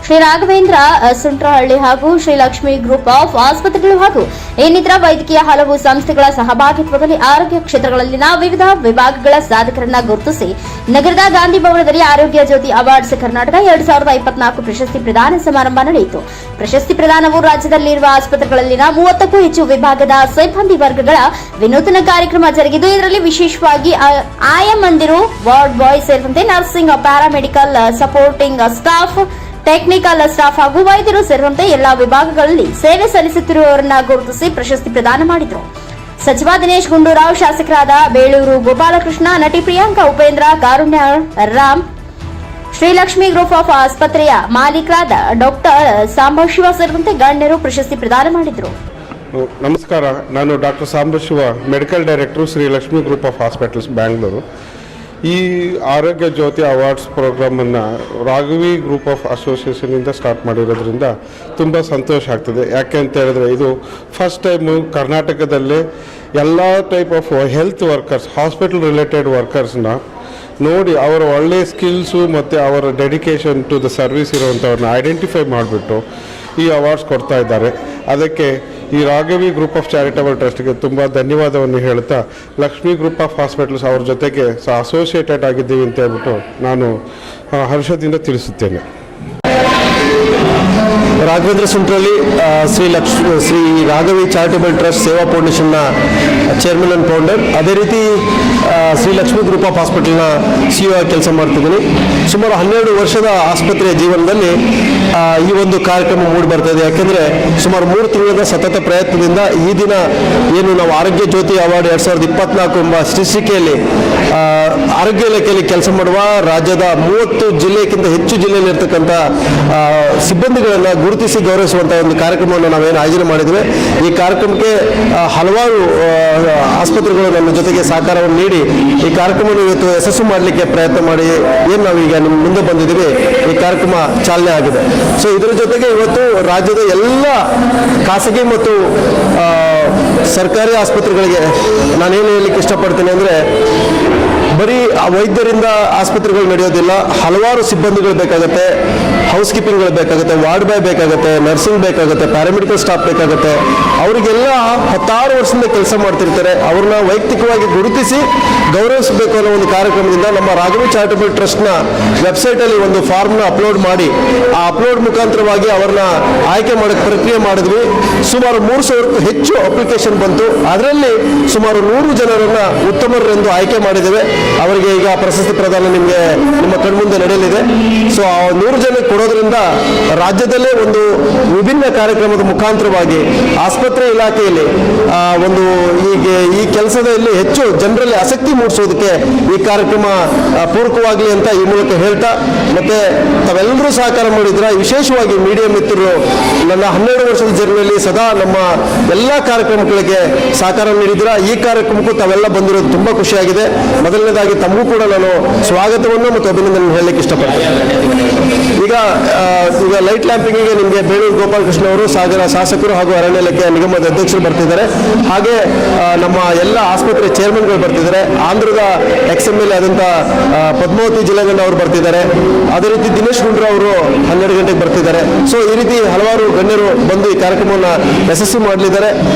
ಶ್ರೀ ರಾಘವೇಂದ್ರ ಸುಂಟ್ರಹಳ್ಳಿ ಹಾಗೂ ಶ್ರೀ ಲಕ್ಷ್ಮಿ ಗ್ರೂಪ್ ಆಫ್ ಆಸ್ಪತ್ರೆಗಳು ಹಾಗೂ ಇನ್ನಿತರ ವೈದ್ಯಕೀಯ ಹಲವು ಸಂಸ್ಥೆಗಳ ಸಹಭಾಗಿತ್ವದಲ್ಲಿ ಆರೋಗ್ಯ ಕ್ಷೇತ್ರಗಳಲ್ಲಿನ ವಿವಿಧ ವಿಭಾಗಗಳ ಸಾಧಕರನ್ನ ಗುರುತಿಸಿ ನಗರದ ಗಾಂಧಿ ಭವನದಲ್ಲಿ ಆರೋಗ್ಯ ಜ್ಯೋತಿ ಅವಾರ್ಡ್ಸ್ ಕರ್ನಾಟಕ 2024 ಪ್ರಶಸ್ತಿ ಪ್ರದಾನ ಸಮಾರಂಭ ನಡೆಯಿತು. ಪ್ರಶಸ್ತಿ ಪ್ರದಾನವು ರಾಜ್ಯದಲ್ಲಿರುವ ಆಸ್ಪತ್ರೆಗಳಲ್ಲಿನ 30ಕ್ಕೂ ಹೆಚ್ಚು ವಿಭಾಗದ ಸಿಬ್ಬಂದಿ ವರ್ಗಗಳ ವಿನೂತನ ಕಾರ್ಯಕ್ರಮ ಜರುಗಿದ್ದು ಇದರಲ್ಲಿ ವಿಶೇಷವಾಗಿ ಆಯಾ ಮಂದಿರು, ವಾರ್ಡ್ ಬಾಯ್ ಸೇರಿದಂತೆ nursing, paramedical, supporting staff, technical staff ಹಾಗೂ ವೈದ್ಯರು ಸೇರಿದಂತೆ ಎಲ್ಲಾ ವಿಭಾಗಗಳಲ್ಲಿ ಸೇವೆ ಸಲ್ಲಿಸುತ್ತಿರುವವರನ್ನ ಗುರುತಿಸಿ ಪ್ರಶಸ್ತಿ ಪ್ರದಾನ ಮಾಡಿದರು. ಸಚಿವ ದಿನೇಶ್ ಗುಂಡೂರಾವ್, ಶಾಸಕರಾದ ಬೇಳೂರು ಗೋಪಾಲಕೃಷ್ಣ, ನಟಿ ಪ್ರಿಯಾಂಕಾ ಉಪೇಂದ್ರ, ಕಾರುಣ್ಯ ರಾಮ್, ಶ್ರೀಲಕ್ಷ್ಮಿ ಗ್ರೂಪ್ ಆಫ್ ಆಸ್ಪತ್ರೆಯ ಮಾಲೀಕರಾದ ಡಾಕ್ಟರ್ ಸಾಂಬಶಿವ ಸೇರಿದಂತೆ ಗಣ್ಯರು ಪ್ರಶಸ್ತಿ ಪ್ರದಾನ ಮಾಡಿದರು. ನಮಸ್ಕಾರ, ನಾನು doctor Sambashiva, medical director Shri Lakshmi group of hospitals Bangalore. ಈ ಆರೋಗ್ಯ ಜ್ಯೋತಿ ಅವಾರ್ಡ್ಸ್ ಪ್ರೋಗ್ರಾಮನ್ನು ರಾಘವಿ ಗ್ರೂಪ್ ಆಫ್ ಅಸೋಸಿಯೇಷನಿಂದ ಸ್ಟಾರ್ಟ್ ಮಾಡಿರೋದ್ರಿಂದ ತುಂಬ ಸಂತೋಷ ಆಗ್ತದೆ. ಯಾಕೆ ಅಂತ ಹೇಳಿದ್ರೆ ಇದು ಫಸ್ಟ್ ಟೈಮು ಕರ್ನಾಟಕದಲ್ಲೇ ಎಲ್ಲ type of health workers, hospital related ವರ್ಕರ್ಸ್ನ ನೋಡಿ ಅವರ ಒಳ್ಳೆಯ ಸ್ಕಿಲ್ಸು ಮತ್ತು ಅವರ ಡೆಡಿಕೇಶನ್ ಟು ದ ಸರ್ವಿಸ್ ಇರುವಂಥವ್ರನ್ನ ಐಡೆಂಟಿಫೈ ಮಾಡಿಬಿಟ್ಟು ಈ ಅವಾರ್ಡ್ಸ್ ಕೊಡ್ತಾ ಇದ್ದಾರೆ. ಅದಕ್ಕೆ ಈ ರಾಘವಿ ಗ್ರೂಪ್ ಆಫ್ ಚಾರಿಟಬಲ್ ಟ್ರಸ್ಟ್ಗೆ ತುಂಬ ಧನ್ಯವಾದವನ್ನು ಹೇಳ್ತಾ, ಲಕ್ಷ್ಮಿ ಗ್ರೂಪ್ ಆಫ್ ಹಾಸ್ಪಿಟಲ್ಸ್ ಅವ್ರ ಜೊತೆಗೆ ಅಸೋಸಿಯೇಟೆಡ್ ಆಗಿದ್ದೀವಿ ಅಂತ ಹೇಳ್ಬಿಟ್ಟು ನಾನು ಹರ್ಷದಿಂದ ತಿಳಿಸುತ್ತೇನೆ. ರಾಘವೇಂದ್ರ ಸುಂಟ್ರಳ್ಳಿ, ಶ್ರೀ ರಾಘವಿ ಚಾರಿಟಬಲ್ ಟ್ರಸ್ಟ್ ಸೇವಾ ಫೌಂಡೇಶನ್ನ ಚೇರ್ಮನ್ ಆ್ಯಂಡ್ ಫೌಂಡರ್. ಅದೇ ರೀತಿ ಶ್ರೀ ಲಕ್ಷ್ಮಿ ಗ್ರೂಪ್ ಆಫ್ ಹಾಸ್ಪಿಟಲ್ನ CEO ಆಗಿ ಕೆಲಸ ಮಾಡ್ತಿದ್ದೀನಿ. ಸುಮಾರು 12 ವರ್ಷದ ಆಸ್ಪತ್ರೆಯ ಜೀವನದಲ್ಲಿ ಈ ಒಂದು ಕಾರ್ಯಕ್ರಮ ಮೂಡಿ ಬರ್ತದೆ. ಯಾಕೆಂದರೆ ಸುಮಾರು 3 ತಿಂಗಳ ಸತತ ಪ್ರಯತ್ನದಿಂದ ಈ ದಿನ ಏನು ನಾವು ಆರೋಗ್ಯ ಜ್ಯೋತಿ ಅವಾರ್ಡ್ 2024 ಎಂಬ ಶೀರ್ಷಿಕೆಯಲ್ಲಿ ಆರೋಗ್ಯ ಇಲಾಖೆಯಲ್ಲಿ ಕೆಲಸ ಮಾಡುವ ರಾಜ್ಯದ 30 ಜಿಲ್ಲೆಗಿಂತ ಹೆಚ್ಚು ಜಿಲ್ಲೆಯಲ್ಲಿರ್ತಕ್ಕಂಥ ಸಿಬ್ಬಂದಿಗಳನ್ನು ಗುರುತಿಸಿ ಗೌರವಿಸುವಂಥ ಒಂದು ಕಾರ್ಯಕ್ರಮವನ್ನು ನಾವೇನು ಆಯೋಜನೆ ಮಾಡಿದ್ವಿ. ಈ ಕಾರ್ಯಕ್ರಮಕ್ಕೆ ಹಲವಾರು ಆಸ್ಪತ್ರೆಗಳು ನಮ್ಮ ಜೊತೆಗೆ ಸಹಕಾರವನ್ನು ನೀಡಿ ಈ ಕಾರ್ಯಕ್ರಮವನ್ನು ಇವತ್ತು ಯಶಸ್ಸು ಮಾಡಲಿಕ್ಕೆ ಪ್ರಯತ್ನ ಮಾಡಿ ಏನು ನಾವೀಗ ನಿಮ್ಮ ಮುಂದೆ ಬಂದಿದ್ದೀವಿ. ಈ ಕಾರ್ಯಕ್ರಮ ಚಾಲನೆ ಆಗಿದೆ. ಸೊ ಇದರ ಜೊತೆಗೆ ಇವತ್ತು ರಾಜ್ಯದ ಎಲ್ಲ ಖಾಸಗಿ ಮತ್ತು ಸರ್ಕಾರಿ ಆಸ್ಪತ್ರೆಗಳಿಗೆ ನಾನೇನು ಹೇಳಲಿಕ್ಕೆ ಇಷ್ಟಪಡ್ತೀನಿ ಅಂದರೆ, ಬರೀ ವೈದ್ಯರಿಂದ ಆಸ್ಪತ್ರೆಗಳು ನಡೆಯೋದಿಲ್ಲ. ಹಲವಾರು ಸಿಬ್ಬಂದಿಗಳು ಬೇಕಾಗುತ್ತೆ, ಹೌಸ್ ಕೀಪಿಂಗ್ಗಳು ಬೇಕಾಗುತ್ತೆ, ವಾರ್ಡ್ ಬಾಯ್ ಬೇಕಾಗುತ್ತೆ, ನರ್ಸಿಂಗ್ ಬೇಕಾಗುತ್ತೆ, ಪ್ಯಾರಾಮೆಡಿಕಲ್ ಸ್ಟಾಫ್ ಬೇಕಾಗುತ್ತೆ. ಅವರಿಗೆಲ್ಲ 16 ವರ್ಷದಿಂದ ಕೆಲಸ ಮಾಡ್ತಿರ್ತಾರೆ. ಅವ್ರನ್ನ ವೈಯಕ್ತಿಕವಾಗಿ ಗುರುತಿಸಿ ಗೌರವಿಸಬೇಕು ಅನ್ನೋ ಒಂದು ಕಾರ್ಯಕ್ರಮದಿಂದ ನಮ್ಮ ರಾಘವಿ ಚಾರಿಟಬಲ್ ಟ್ರಸ್ಟ್ನ ವೆಬ್ಸೈಟಲ್ಲಿ ಒಂದು ಫಾರ್ಮ್ನ ಅಪ್ಲೋಡ್ ಮಾಡಿ ಆ ಅಪ್ಲೋಡ್ ಮುಖಾಂತರವಾಗಿ ಅವ್ರನ್ನ ಆಯ್ಕೆ ಮಾಡೋಕ್ಕೆ ಪ್ರಕ್ರಿಯೆ ಮಾಡಿದ್ವಿ. ಸುಮಾರು 3,000ಕ್ಕೂ ಹೆಚ್ಚು ಅಪ್ಲಿಕೇಶನ್ ಬಂತು. ಅದರಲ್ಲಿ ಸುಮಾರು 100 ಜನರನ್ನು ಉತ್ತಮರೆಂದು ಆಯ್ಕೆ ಮಾಡಿದ್ದೇವೆ. ಅವರಿಗೆ ಈಗ ಪ್ರಶಸ್ತಿ ಪ್ರದಾನ ನಿಮ್ಮ ಕಣ್ಮುಂದೆ ನಡೆಯಲಿದೆ. ಸೊ ಆ 100 ಜನಕ್ಕೆ ಕೊಡೋದ್ರಿಂದ ರಾಜ್ಯದಲ್ಲೇ ಒಂದು ವಿಭಿನ್ನ ಕಾರ್ಯಕ್ರಮದ ಮುಖಾಂತರವಾಗಿ ಆಸ್ಪತ್ರೆ ಇಲಾಖೆಯಲ್ಲಿ ಒಂದು ಈ ಕೆಲಸದಲ್ಲಿ ಹೆಚ್ಚು ಜನರಲ್ಲಿ ಆಸಕ್ತಿ ಮೂಡಿಸೋದಕ್ಕೆ ಈ ಕಾರ್ಯಕ್ರಮ ಪೂರಕವಾಗಲಿ ಅಂತ ಈ ಮೂಲಕ ಹೇಳ್ತಾ, ಮತ್ತೆ ತಾವೆಲ್ಲರೂ ಸಹಕಾರ ಮಾಡಿದ್ರ, ವಿಶೇಷವಾಗಿ ಮೀಡಿಯಾ ಮಿತ್ರರು ನನ್ನ 12 ವರ್ಷದ ಜರ್ನಿಯಲ್ಲಿ ಸದಾ ನಮ್ಮ ಎಲ್ಲ ಕಾರ್ಯಕ್ರಮಗಳಿಗೆ ಸಹಕಾರ ನೀಡಿದ್ರ. ಈ ಕಾರ್ಯಕ್ರಮಕ್ಕೂ ತಾವೆಲ್ಲ ಬಂದಿರೋದು ತುಂಬ ಖುಷಿಯಾಗಿದೆ. ಮೊದಲನೇದಾಗಿ ತಮಗೂ ಕೂಡ ನಾನು ಸ್ವಾಗತವನ್ನು ಮತ್ತು ಅಭಿನಂದನೆ ಹೇಳಲಿಕ್ಕೆ ಇಷ್ಟಪಡ್ತೇನೆ. ಈಗ ಈಗ ಲೈಟ್ ಲ್ಯಾಂಪಿಂಗಿಗೆ ನಿಮಗೆ ಬೇಳೂರು ಗೋಪಾಲಕೃಷ್ಣ ಅವರು ಸಾಗರ ಶಾಸಕರು ಹಾಗೂ ಅರಣ್ಯ ಇಲಾಖೆಯ ನಿಗಮದ ಅಧ್ಯಕ್ಷರು ಬರ್ತಿದ್ದಾರೆ. ಹಾಗೆ ನಮ್ಮ ಎಲ್ಲ ಆಸ್ಪತ್ರೆ ಚೇರ್ಮನ್ಗಳು ಬರ್ತಿದ್ದಾರೆ. ಆಂಧ್ರದ XMLA ಆದಂಥ ಪದ್ಮಾವತಿ ಜಿಲ್ಲೆಗಂಡ ಅವರು ಬರ್ತಿದ್ದಾರೆ. ಅದೇ ರೀತಿ ದಿನೇಶ್ ಗುಂಡ್ರು ಅವರು 12 ಗಂಟೆಗೆ ಬರ್ತಿದ್ದಾರೆ. ಸೊ ಈ ರೀತಿ ಹಲವಾರು ಗಣ್ಯರು ಬಂದು ಈ ಕಾರ್ಯಕ್ರಮವನ್ನು ಯಶಸ್ವಿ ಮಾಡಲಿದ್ದಾರೆ.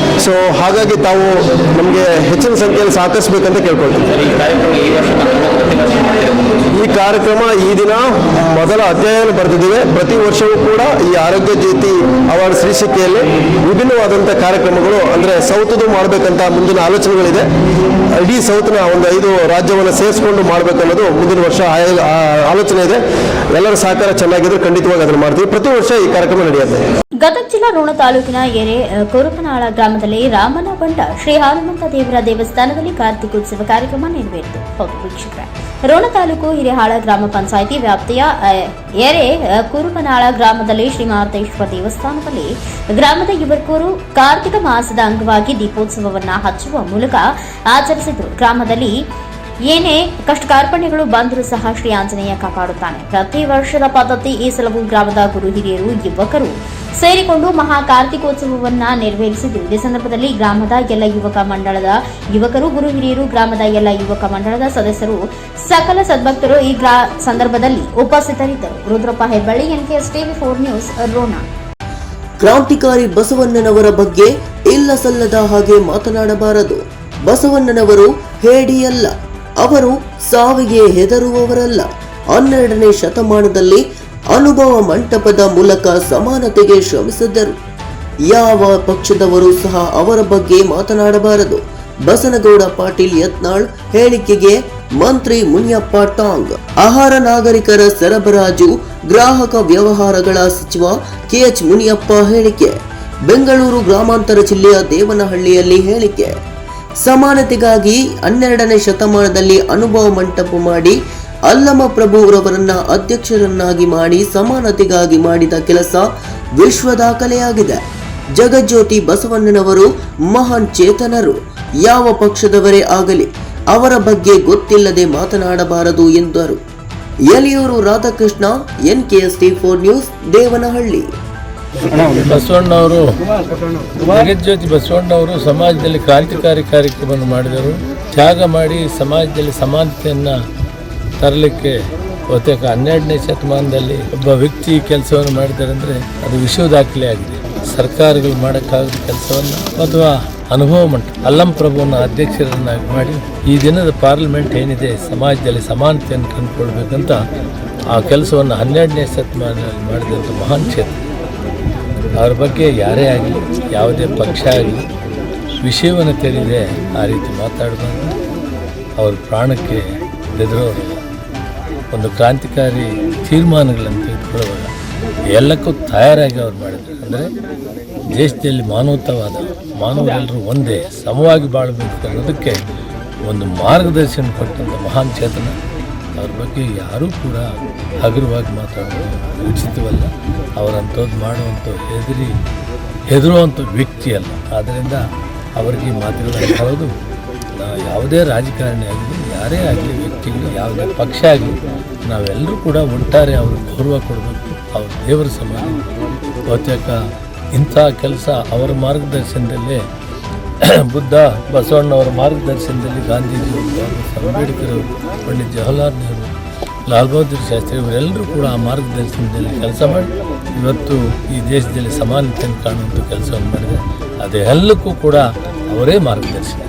ಸೊ ಹಾಗಾಗಿ ತಾವು ನಮಗೆ ಹೆಚ್ಚಿನ ಸಂಖ್ಯೆಯಲ್ಲಿ ಸಹಕರಿಸಬೇಕಂತ ಕೇಳ್ಕೊಳ್ತೀವಿ. ಈ ಕಾರ್ಯಕ್ರಮ ಈ ದಿನ ಮೊದಲ ಅಧ್ಯಾಯವನ್ನು ಬರೆದಿದ್ದೇವೆ. ಪ್ರತಿ ವರ್ಷವೂ ಕೂಡ ಈ ಆರೋಗ್ಯ ಜ್ಯೋತಿ ಅವಾರ್ಡ್ ಶೀರ್ಷಿಕೆಯಲ್ಲಿ ವಿಭಿನ್ನವಾದಂಥ ಕಾರ್ಯಕ್ರಮಗಳು ಅಂದರೆ ಸೌತ್ದು ಮಾಡಬೇಕಂತ ಮುಂದಿನ ಆಲೋಚನೆಗಳಿದೆ. ಇಡೀ ಸೌತ್ನ ಒಂದು 5 ರಾಜ್ಯವನ್ನು ಸೇರಿಸ್ಕೊಂಡು ಮಾಡಬೇಕನ್ನೋದು ಮುಂದಿನ ವರ್ಷ ಆಲೋಚನೆ ಇದೆ. ಎಲ್ಲರ ಸಹಕಾರ ಚೆನ್ನಾಗಿದ್ರೆ ಖಂಡಿತವಾಗಿ ಅದನ್ನು ಮಾಡ್ತೀವಿ. ಪ್ರತಿ ವರ್ಷ ಈ ಕಾರ್ಯಕ್ರಮ ನಡೆಯುತ್ತೆ. ಗದಗ ಜಿಲ್ಲಾ ರೋಣ ತಾಲೂಕಿನ ಕುರುಕನಾಳ ಗ್ರಾಮದಲ್ಲಿ ರಾಮನ ಬಂಡ ಶ್ರೀ ಹನುಮಂತ ದೇವರ ದೇವಸ್ಥಾನದಲ್ಲಿ ಕಾರ್ತಿಕೋತ್ಸವ ಕಾರ್ಯಕ್ರಮ ನೆರವೇರಿತು. ಹೌದು ವೀಕ್ಷಕರೇ, ರೋಣ ತಾಲೂಕು ಹಿರೇಹಾಳ ಗ್ರಾಮ ಪಂಚಾಯಿತಿ ವ್ಯಾಪ್ತಿಯ ಕುರುಕನಾಳ ಗ್ರಾಮದಲ್ಲಿ ಶ್ರೀ ಮಾರುತೇಶ್ವರ ದೇವಸ್ಥಾನದಲ್ಲಿ ಗ್ರಾಮದ ಯುವಕರು ಕಾರ್ತಿಕ ಮಾಸದ ಅಂಗವಾಗಿ ದೀಪೋತ್ಸವವನ್ನು ಹಚ್ಚುವ ಮೂಲಕ ಆಚರಿಸಿದರು. ಗ್ರಾಮದಲ್ಲಿ ಏನೇ ಕಷ್ಟ ಕಾರ್ಪಣ್ಯಗಳು ಬಂದರೂ ಸಹ ಶ್ರೀ ಆಂಜನೇಯ ಕಾಪಾಡುತ್ತಾನೆ. ಪ್ರತಿ ವರ್ಷದ ಪದ್ಧತಿ ಈ ಸಲವೂ ಗ್ರಾಮದ ಗುರು ಹಿರಿಯರು ಯುವಕರು ಸೇರಿಕೊಂಡು ಮಹಾ ಕಾರ್ತಿಕೋತ್ಸವವನ್ನ ನೆರವೇರಿಸಿದರು. ಇದೇ ಸಂದರ್ಭದಲ್ಲಿ ಗ್ರಾಮದ ಎಲ್ಲ ಯುವಕ ಮಂಡಳದ ಯುವಕರು, ಗುರು ಹಿರಿಯರು, ಗ್ರಾಮದ ಎಲ್ಲ ಯುವಕ ಮಂಡಳದ ಸದಸ್ಯರು, ಸಕಲ ಸದ್ಭಕ್ತರು ಈ ಸಂದರ್ಭದಲ್ಲಿ ಉಪಸ್ಥಿತರಿದ್ದರು. Rudrappa Hebballi, NKS TV4 news, Ron. ಕ್ರಾಂತಿಕಾರಿ ಬಸವಣ್ಣನವರ ಬಗ್ಗೆ ಇಲ್ಲ ಸಲ್ಲದ ಹಾಗೆ ಮಾತನಾಡಬಾರದು. ಬಸವಣ್ಣನವರು ಹೇಡಿಯಲ್ಲ, ಅವರು ಸಾವಿಗೆ ಹೆದರುವವರಲ್ಲ. 12ನೇ ಶತಮಾನದಲ್ಲಿ ಅನುಭವ ಮಂಟಪದ ಮೂಲಕ ಸಮಾನತೆಗೆ ಶ್ರಮಿಸಿದ್ದರು. ಯಾವ ಪಕ್ಷದವರು ಸಹ ಅವರ ಬಗ್ಗೆ ಮಾತನಾಡಬಾರದು. ಬಸನಗೌಡ ಪಾಟೀಲ್ ಯತ್ನಾಳ್ ಹೇಳಿಕೆಗೆ ಮಂತ್ರಿ ಮುನಿಯಪ್ಪ ಟಾಂಗ್. ಆಹಾರ ನಾಗರಿಕರ ಸರಬರಾಜು ಗ್ರಾಹಕ ವ್ಯವಹಾರಗಳ ಸಚಿವ KH ಮುನಿಯಪ್ಪ ಹೇಳಿಕೆ. ಬೆಂಗಳೂರು ಗ್ರಾಮಾಂತರ ಜಿಲ್ಲೆಯ ದೇವನಹಳ್ಳಿಯಲ್ಲಿ ಹೇಳಿಕೆ. ಸಮಾನತೆಗಾಗಿ 12ನೇ ಶತಮಾನದಲ್ಲಿ ಅನುಭವ ಮಂಟಪ ಮಾಡಿ ಅಲ್ಲಮ ಪ್ರಭುರವರನ್ನ ಅಧ್ಯಕ್ಷರನ್ನಾಗಿ ಮಾಡಿ ಸಮಾನತೆಗಾಗಿ ಮಾಡಿದ ಕೆಲಸ ವಿಶ್ವ ದಾಖಲೆಯಾಗಿದೆ. ಜಗಜ್ಯೋತಿ ಬಸವಣ್ಣನವರು ಮಹಾನ್ ಚೇತನರು. ಯಾವ ಪಕ್ಷದವರೇ ಆಗಲಿ ಅವರ ಬಗ್ಗೆ ಗೊತ್ತಿಲ್ಲದೆ ಮಾತನಾಡಬಾರದು ಎಂದರು. Yaliyur Radhakrishna, NKS TV4 news, Devanahalli. ಬಸವಣ್ಣವರು, ಜಗಜ್ಯೋತಿ ಬಸವಣ್ಣವರು ಸಮಾಜದಲ್ಲಿ ಕ್ರಾಂತಿಕಾರಿ ಕಾರ್ಯಕ್ರಮವನ್ನು ಮಾಡಿದರು. ತ್ಯಾಗ ಮಾಡಿ ಸಮಾಜದಲ್ಲಿ ಸಮಾನತೆಯನ್ನು ತರಲಿಕ್ಕೆ ಬಹುತೇಕ 12ನೇ ಶತಮಾನದಲ್ಲಿ ಒಬ್ಬ ವ್ಯಕ್ತಿ ಕೆಲಸವನ್ನು ಮಾಡಿದ್ದಾರೆ ಅಂದರೆ ಅದು ವಿಶ್ವ ದಾಖಲೆ ಆಗಿದೆ. ಸರ್ಕಾರಗಳು ಮಾಡೋಕ್ಕಾಗದ ಕೆಲಸವನ್ನು ಅಥವಾ ಅನುಭವ ಮಂಟಪ ಅಲ್ಲಂ ಪ್ರಭುವನ್ನು ಅಧ್ಯಕ್ಷರನ್ನಾಗಿ ಮಾಡಿ ಈ ದಿನದ ಪಾರ್ಲಿಮೆಂಟ್ ಏನಿದೆ ಸಮಾಜದಲ್ಲಿ ಸಮಾನತೆಯನ್ನು ಕಂಡುಕೊಳ್ಬೇಕಂತ ಆ ಕೆಲಸವನ್ನು 12ನೇ ಶತಮಾನದಲ್ಲಿ ಮಾಡಿದಂಥ ಮಹಾನ್ ಕ್ಷೇತ್ರ. ಅವ್ರ ಬಗ್ಗೆ ಯಾರೇ ಆಗಲಿ, ಯಾವುದೇ ಪಕ್ಷ ಆಗಲಿ ವಿಷಯವನ್ನು ತಿಳಿದೇ ಆ ರೀತಿ ಮಾತಾಡಬಾರ್ದು. ಅವ್ರ ಪ್ರಾಣಕ್ಕೆ ಬೆದರೋರು ಒಂದು ಕ್ರಾಂತಿಕಾರಿ ತೀರ್ಮಾನಗಳನ್ನು ತೆಗೆದುಕೊಳ್ಳುವಾಗ ಎಲ್ಲಕ್ಕೂ ತಯಾರಾಗಿ ಅವ್ರು ಮಾಡಿದ್ರು. ಅಂದರೆ ದೇಶದಲ್ಲಿ ಮಾನವತಾವಾದ, ಮಾನವರೆಲ್ಲರೂ ಒಂದೇ ಸಮವಾಗಿ ಬಾಳಬೇಕು ಅನ್ನೋದಕ್ಕೆ ಒಂದು ಮಾರ್ಗದರ್ಶನ ಕೊಟ್ಟಂಥ ಮಹಾನ್ ಚೇತನ. ಅವ್ರ ಬಗ್ಗೆ ಯಾರೂ ಕೂಡ ಹಗುರವಾಗಿ ಮಾತಾಡೋದು ಉಚಿತವಲ್ಲ. ಅವರಂಥದ್ದು ಮಾಡುವಂಥ ಹೆದರುವಂಥ ವ್ಯಕ್ತಿ ಅಲ್ಲ. ಆದ್ದರಿಂದ ಅವರಿಗೆ ಮಾತುಗಳನ್ನು ಹೇಳೋದು, ಯಾವುದೇ ರಾಜಕಾರಣಿ ಆಗಲಿ, ಯಾರೇ ಆಗಲಿ, ವ್ಯಕ್ತಿಗಳು, ಯಾವುದೇ ಪಕ್ಷ ಆಗಲಿ, ನಾವೆಲ್ಲರೂ ಕೂಡ ಒಟ್ಟಾರೆ ಅವ್ರಿಗೆ ಗೌರವ ಕೊಡಬೇಕು. ಅವ್ರ ದೇವರ ಸಮಾನ. ಬಹುತೇಕ ಇಂಥ ಕೆಲಸ ಅವರ ಮಾರ್ಗದರ್ಶನದಲ್ಲೇ, ಬುದ್ಧ ಬಸವಣ್ಣವರ ಮಾರ್ಗದರ್ಶನದಲ್ಲಿ ಗಾಂಧೀಜಿಯವರು, ಅಂಬೇಡ್ಕರ್ ಅವರು, ಪಂಡಿತ್ ಜವಾಹರ್ಲಾಲ್ ನೆಹರು, ಲಾಲ್ ಬಹದ್ದೂರ್ ಶಾಸ್ತ್ರಿ ಇವರೆಲ್ಲರೂ ಕೂಡ ಆ ಮಾರ್ಗದರ್ಶನದಲ್ಲಿ ಕೆಲಸ ಮಾಡಿ ಇವತ್ತು ಈ ದೇಶದಲ್ಲಿ ಸಮಾನತೆಯನ್ನು ಕಾಣುವಂಥ ಕೆಲಸವನ್ನು ಮಾಡಿದರೆ ಅದೆಲ್ಲಕ್ಕೂ ಕೂಡ ಅವರೇ ಮಾರ್ಗದರ್ಶನ.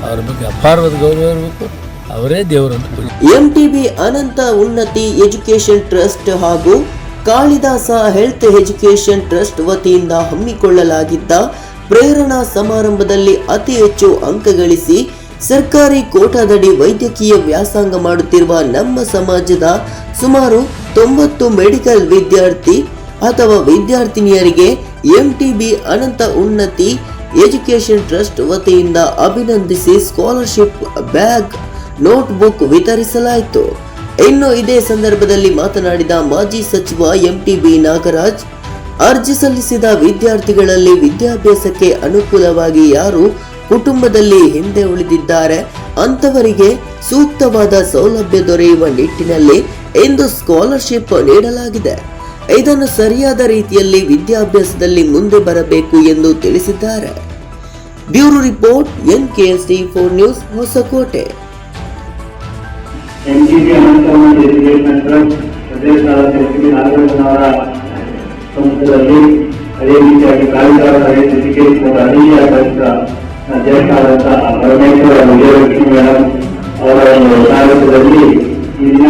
ಅವರ ಬಗ್ಗೆ ಅಪಾರವಾದ ಗೌರವ ಇರಬೇಕು. ಅವರೇ ದೇವರಂತ ಪೂಜೆ. MTB ಅನಂತ ಉನ್ನತಿ ಎಜುಕೇಶನ್ ಟ್ರಸ್ಟ್ ಹಾಗೂ ಕಾಳಿದಾಸ ಹೆಲ್ತ್ ಎಜುಕೇಶನ್ ಟ್ರಸ್ಟ್ ವತಿಯಿಂದ ಹಮ್ಮಿಕೊಳ್ಳಲಾಗಿದ್ದ ಪ್ರೇರಣಾ ಸಮಾರಂಭದಲ್ಲಿ ಅತಿ ಹೆಚ್ಚು ಅಂಕ ಗಳಿಸಿ ಸರ್ಕಾರಿ ಕೋಟಾದಡಿ ವೈದ್ಯಕೀಯ ವ್ಯಾಸಂಗ ಮಾಡುತ್ತಿರುವ ನಮ್ಮ ಸಮಾಜದ ಸುಮಾರು 90 ಮೆಡಿಕಲ್ ವಿದ್ಯಾರ್ಥಿ ಅಥವಾ ವಿದ್ಯಾರ್ಥಿನಿಯರಿಗೆ MTB ಅನಂತ ಉನ್ನತಿ ಎಜುಕೇಶನ್ ಟ್ರಸ್ಟ್ ವತಿಯಿಂದ ಅಭಿನಂದಿಸಿ ಸ್ಕಾಲರ್ಶಿಪ್ ಬ್ಯಾಗ್, ನೋಟ್ಬುಕ್ ವಿತರಿಸಲಾಯಿತು. ಇನ್ನು ಇದೇ ಸಂದರ್ಭದಲ್ಲಿ ಮಾತನಾಡಿದ ಮಾಜಿ ಸಚಿವ MTB ನಾಗರಾಜ್, ಅರ್ಜಿ ಸಲ್ಲಿಸಿದ ವಿದ್ಯಾರ್ಥಿಗಳಲ್ಲಿ ವಿದ್ಯಾಭ್ಯಾಸಕ್ಕೆ ಅನುಕೂಲವಾಗಿ ಯಾರು ಕುಟುಂಬದಲ್ಲಿ ಹಿಂದೆ ಉಳಿದಿದ್ದಾರೆ ಅಂತವರಿಗೆ ಸೂಕ್ತವಾದ ಸೌಲಭ್ಯ ದೊರೆಯುವ ನಿಟ್ಟಿನಲ್ಲಿ ಇಂದು ಸ್ಕಾಲರ್ಶಿಪ್ ನೀಡಲಾಗಿದೆ. ಇದನ್ನು ಸರಿಯಾದ ರೀತಿಯಲ್ಲಿ ವಿದ್ಯಾಭ್ಯಾಸದಲ್ಲಿ ಮುಂದೆ ಬರಬೇಕು ಎಂದು ತಿಳಿಸಿದ್ದಾರೆ. Bureau report NKSD4 news Hosakote. ಸಂಸ್ಥೆಯಲ್ಲಿ ಅದೇ ರೀತಿಯಾಗಿ ಕಾಳಿದಾಸ ಅಧ್ಯಕ್ಷರಾದಂತಹ ಪರಮೇಶ್ವರ ವಿಜಯಲಕ್ಷ್ಮಿ ಮೇಡಮ್ ಅವರ ಒಂದು ನೇತೃತ್ವದಲ್ಲಿ ಇಲ್ಲಿನ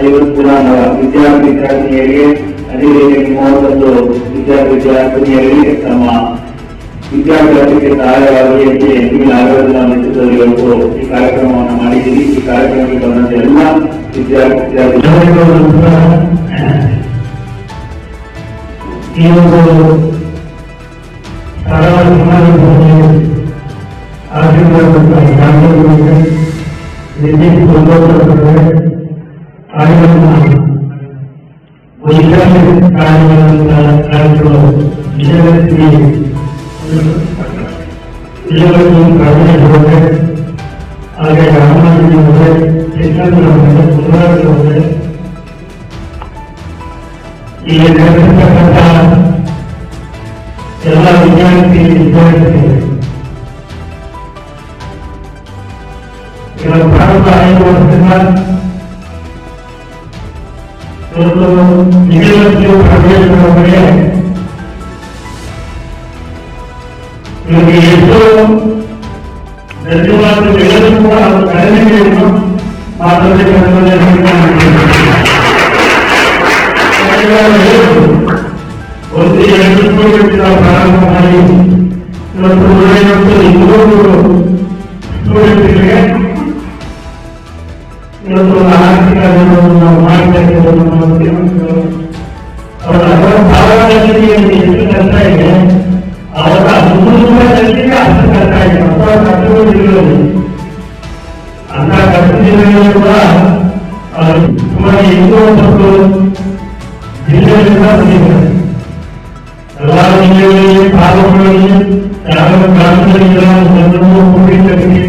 50 ಜನ ವಿದ್ಯಾರ್ಥಿನಿಯರಿಗೆ ಅದೇ ರೀತಿ 31 ವಿದ್ಯಾರ್ಥಿನಿಯರಿಗೆ ತಮ್ಮ ವಿದ್ಯಾಭ್ಯಾಸಕ್ಕೆ ಸಹಾಯವಾಗಿ ನಾಗರಾಜನ ನೇತೃತ್ವದಲ್ಲಿ ಇವತ್ತು ಈ ಕಾರ್ಯಕ್ರಮವನ್ನು ಮಾಡಿದ್ದೀವಿ. ಈ ಕಾರ್ಯಕ್ರಮಕ್ಕೆ ಬಂದಂತೆ ಎಲ್ಲ ಹಾಗೆ ಇಲ್ಲಿ ನಡೆಸತಕ್ಕಂಥ ಎಲ್ಲ ವಿದ್ಯಾರ್ಥಿಗಳು ಪ್ರಾರಂಭ 5 ವರ್ಷದಿಂದ ಪ್ರವೇಶದವರೆಗೆ ಇವರಿಗೆ ಎಷ್ಟೋ ಧನ್ಯವಾದಗಳು ಕೂಡ ಅವರು ಕಡಿಮೆಯನ್ನು ಒಂದು 2 ಕೋಟಿ ಪ್ರಾರಂಭ ಮಾಡಿ ಇವತ್ತು 200 ಸ್ಟೂಡೆಂಟ್ಗಳಿಗೆ ಇವತ್ತು ಆರ್ಥಿಕ ನಾವು ಮಾಡ್ತಾ ಇದ್ದೇವೆ. ಅವರ ಭಾವನೆಯಲ್ಲಿ ಎಷ್ಟು ಕಷ್ಟ ಇದೆ, ಅವರ 300 ರೂಪಾಯಿಗಳಿಗೆ ಅಷ್ಟು ಕಷ್ಟ ಇದೆ. ಅಥವಾ ಕಷ್ಟಗಳು ಅಂತ ಕಷ್ಟದಿಂದ ಕೂಡ ಸುಮಾರು 290 ಜಿಲ್ಲೆಗಳಿಂದ ಬಂದಿದ್ದಾರೆ. ಎಲ್ಲ ಜಿಲ್ಲೆಗಳಲ್ಲಿ ತಾಲೂಕುಗಳಲ್ಲಿ ಯಾವ ಗ್ರಾಮಗಳಿಂದ ಕೂಡಿಸಿ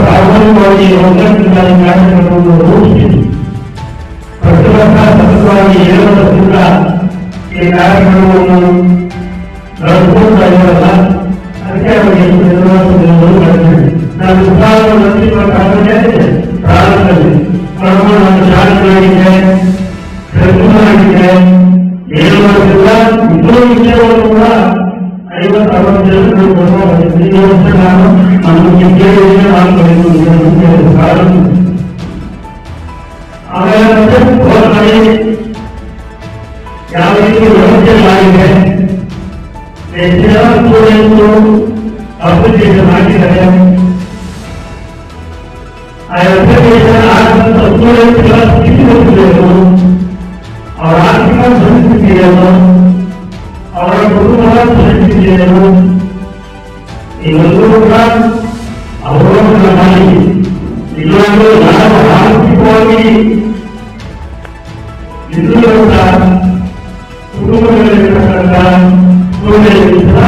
ಸಾಮಾನ್ಯವಾಗಿ ಕಾರ್ಯಕ್ರಮವನ್ನು ರೂಪಿಸಿ ಪ್ರತಿ ವರ್ಷ ಸತತವಾಗಿ 7 ವರ್ಷದಿಂದ ಈ ಕಾರ್ಯಕ್ರಮವನ್ನು ನಡೆದುಕೊಳ್ತಾ ಇದ್ದಾರಲ್ಲ, ಅದಕ್ಕೆ ಅವರಿಗೆ ನಾನು ಉದಾಹರಣೆ ಪ್ರಾರಂಭದಲ್ಲಿ ನಾನು ಶಾಲೆಗಳಾಗಿದೆ, ಆಗಿದ್ದೆ 7 ವರ್ಷದಿಂದ ಇಬ್ಬರು ವಿಷಯವನ್ನು ಕೂಡ 50-60 ಜನರು ಈ ವರ್ಷ ನಾನು ಆಮೇಲೆ ಯಾವ ರೀತಿ ವ್ಯವಸ್ಥೆ ಮಾಡಿದೆ, ಹೆಚ್ಚಿನ ಸ್ಟೂಡೆಂಟ್ಸು ಅಪ್ಲಿಕೇಶನ್ ಹಾಕಿದ್ದಾರೆ. ಆ ಅಪ್ಲಿಕೇಶನ್ ಆದಂತ ಸ್ಟೂಡೆಂಟ್ಗಳ ಸ್ಥಿತಿ ಗೊತ್ತಿರಬೇಕು, ಅವರ ಆರ್ಥಿಕ ಪರಿಸ್ಥಿತಿ ಏನು, ಅವರ ಕುಟುಂಬದ ಪರಿಸ್ಥಿತಿ ಏನು, ಇವೆಲ್ಲರೂ ಕೂಡ ಅವಲೋಕನ ಮಾಡಿ ಇಲ್ಲೊಂದು ನಾವು ಆರ್ಥಿಕವಾಗಿ ಇಲ್ಲಿರುವಂತ ಕುಟುಂಬದಲ್ಲಿರ್ತಕ್ಕಂಥ ಸ್ಟೂಡೆಂಟ್ಸ್ನ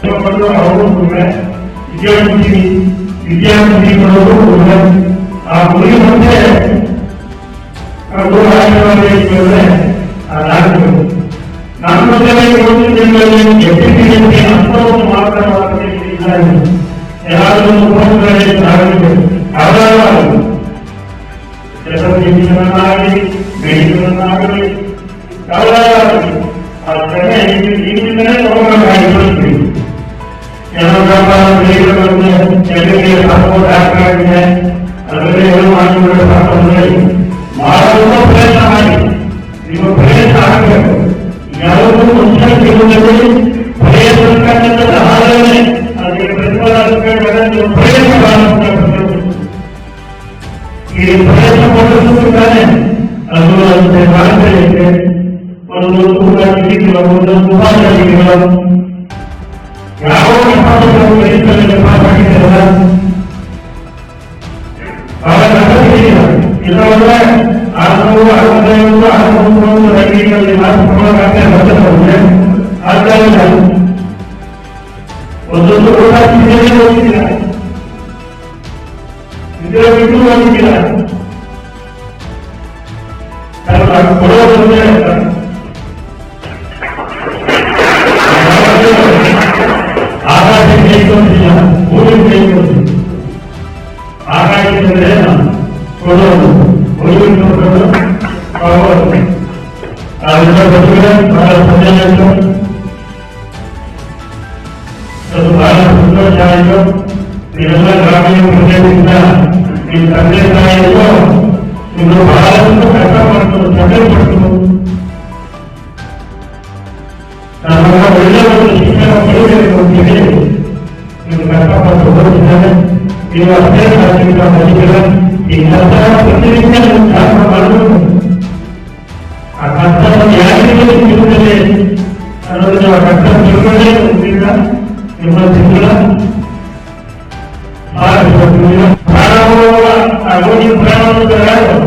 ಇವತ್ತು ಅವರು ವಿದ್ಯಾರ್ಥಿಗಳು ಆ ಗುರಿ ಮುಂದೆ ನಮ್ಮ ತಿಂಗಳಲ್ಲಿ ಅರ್ಥವನ್ನು ಮಾತನಾಡುತ್ತಿದ್ದಾರೆ. ಎಲ್ಲರೂ ಆಗಲಿ ಮೆಡಿಕಲ್ನಾಗಲಿ ಯಾವುದಾಗಲಿ ಆ ಕಡೆ ಈಗಿಂದಲೇ ತಗೊಂಡಾಗಿರ್ತೀವಿ. ಜನರಿಗೆ ಸಪೋರ್ಟ್ ಆಗ್ತಾಗಿದೆ, ಅದರಲ್ಲಿ ಏನು ಮಾಡಿಕೊಂಡು ಮಾಡುವ ಪ್ರಯತ್ನ ಮಾಡಿ. ನೀವು ಪ್ರಯತ್ನ ಆಗಬೇಕು. ಯಾವುದೂ ಮುಂಚೆ ಜೀವನದಲ್ಲಿ ಪ್ರಯತ್ನ ಆಲೋಚನೆ ಅದಕ್ಕೆ ಪ್ರತಿಫಲ ನೀವು ಪ್ರಯತ್ನ ಮಾಡಬೇಕು. ಈ ಪ್ರಯತ್ನ ಪಡಿಸುತ್ತಾನೆ ಅದು ಅದಕ್ಕೆ ಮಾರ್ಗದಲ್ಲಿದೆ. ಒಂದು ಒಂದು ಉಪಾಧಿಗಳು ಯಾವ ರೈತರಲ್ಲಿ ಪಾಸಾಗಿದ್ದಾರಲ್ಲ ಅವರ ಇಲ್ಲವಲ್ಲ 665 ರೈತರಲ್ಲಿ ಬರ್ತದೆ. ಆದ್ದರಿಂದ ಒಂದೊಂದು ಕೂಡ ಹೋಗಿದ್ದಾರೆ. ಅದೆಲ್ಲ ಗೊತ್ತಿದೆ, ಬಹಳ ಸಂತೋಷ ಆಯಿತು. ಅದು ಬಹಳ ಸಂತೋಷ ಆಯಿತು. ನೀವೆಲ್ಲ ಗ್ರಾಮೀಣ ಪ್ರದೇಶದಿಂದ ನಿಮ್ಮ ತಂದೆ ತಾಯಿಗಳು ಇವರು ಬಹಳಷ್ಟು ಕಷ್ಟಪಟ್ಟು ಶ್ರಮೆಪಟ್ಟು ನಮ್ಮನ್ನ ಒಳ್ಳೆಯ ಒಂದು ಶಿಕ್ಷಣ ಪಡೆಯಬೇಕು ಅಂತ ಹೇಳಿ ನೀವು ಕಷ್ಟಪಟ್ಟು ಓದಿದ್ದಾರೆ. ನೀವು ಅಷ್ಟೇ ಸಾಧಿಸಿದ ಮನುಷ್ಯರ ಈ ಕಷ್ಟ ಪ್ರತಿನಿತ್ಯ ನೀವು ಕೆಲಸ ಮಾಡಬೇಕು. ಆ ಕಷ್ಟವನ್ನು ಯಾರಿಗೆ ಸಿಗುತ್ತದೆ ಅನ್ನೋದನ್ನ ಆ ಕಷ್ಟ ತಿಳ್ಕೊಂಡೇ ಹೋಗ್ತೀರ. ನಿಮ್ಮ ತಿಂಗಳ ಓದಿ ಪ್ರಯಾಣ ಯಾರು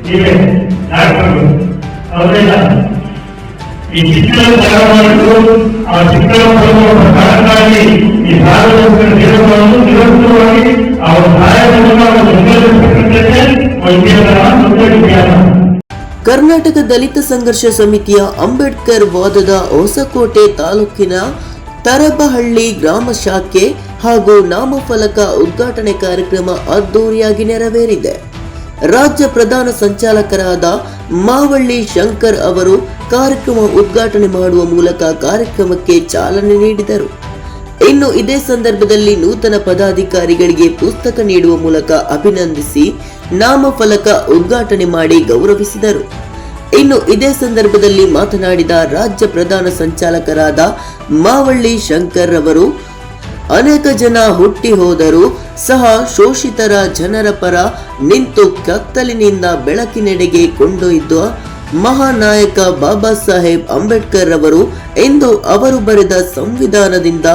ನೀವೇ ಡಾಕ್ಟರ್ಗಳು ಅವರೆಲ್ಲ ಈ ಶಿಕ್ಷಣ ತ್ಯಾಗ ಮಾಡಿದ್ರು. ಆ ಶಿಕ್ಷಣ ಪಡೆಯುವ ಪ್ರಕಾರಕ್ಕಾಗಿ ಈ ಸಾರ್ವಜನಿಕರ ಸೇವೆಗಳನ್ನು ನಿರಂತರವಾಗಿ ಅವರ ಸಹಾಯವನ್ನು ಬೆಂಬಲಿಸತಕ್ಕಂಥದ್ದೇ ವೈದ್ಯರ ವಿಜ್ಞಾನ. ಕರ್ನಾಟಕ ದಲಿತ ಸಂಘರ್ಷ ಸಮಿತಿಯ ಅಂಬೇಡ್ಕರ್ ವಾದದ ಹೊಸಕೋಟೆ ತಾಲೂಕಿನ ತರಬಹಳ್ಳಿ ಗ್ರಾಮ ಶಾಖೆ ಹಾಗೂ ನಾಮಫಲಕ ಉದ್ಘಾಟನೆ ಕಾರ್ಯಕ್ರಮ ಅದ್ದೂರಿಯಾಗಿ ನೆರವೇರಿದೆ. ರಾಜ್ಯ ಪ್ರಧಾನ ಸಂಚಾಲಕರಾದ ಮಾವಳ್ಳಿ ಶಂಕರ್ ಅವರು ಕಾರ್ಯಕ್ರಮ ಉದ್ಘಾಟನೆ ಮಾಡುವ ಮೂಲಕ ಕಾರ್ಯಕ್ರಮಕ್ಕೆ ಚಾಲನೆ ನೀಡಿದರು. ಇನ್ನು ಇದೇ ಸಂದರ್ಭದಲ್ಲಿ ನೂತನ ಪದಾಧಿಕಾರಿಗಳಿಗೆ ಪುಸ್ತಕ ನೀಡುವ ಮೂಲಕ ಅಭಿನಂದಿಸಿ ನಾಮಫಲಕ ಉದ್ಘಾಟನೆ ಮಾಡಿ ಗೌರವಿಸಿದರು. ಇನ್ನು ಇದೇ ಸಂದರ್ಭದಲ್ಲಿ ಮಾತನಾಡಿದ ರಾಜ್ಯ ಪ್ರಧಾನ ಸಂಚಾಲಕರಾದ ಮಾವಳ್ಳಿ ಶಂಕರ್ ಅವರು, ಅನೇಕ ಜನ ಹುಟ್ಟಿ ಹೋದರೂ ಸಹ ಶೋಷಿತರ ಜನರ ಪರ ನಿಂತು ಕತ್ತಲಿನಿಂದ ಬೆಳಕಿನೆಡೆಗೆ ಕೊಂಡೊಯ್ದ ಮಹಾನಾಯಕ ಬಾಬಾ ಸಾಹೇಬ್ ಅಂಬೇಡ್ಕರ್ ಅವರು ಎಂದು ಅವರು ಬರೆದ ಸಂವಿಧಾನದಿಂದ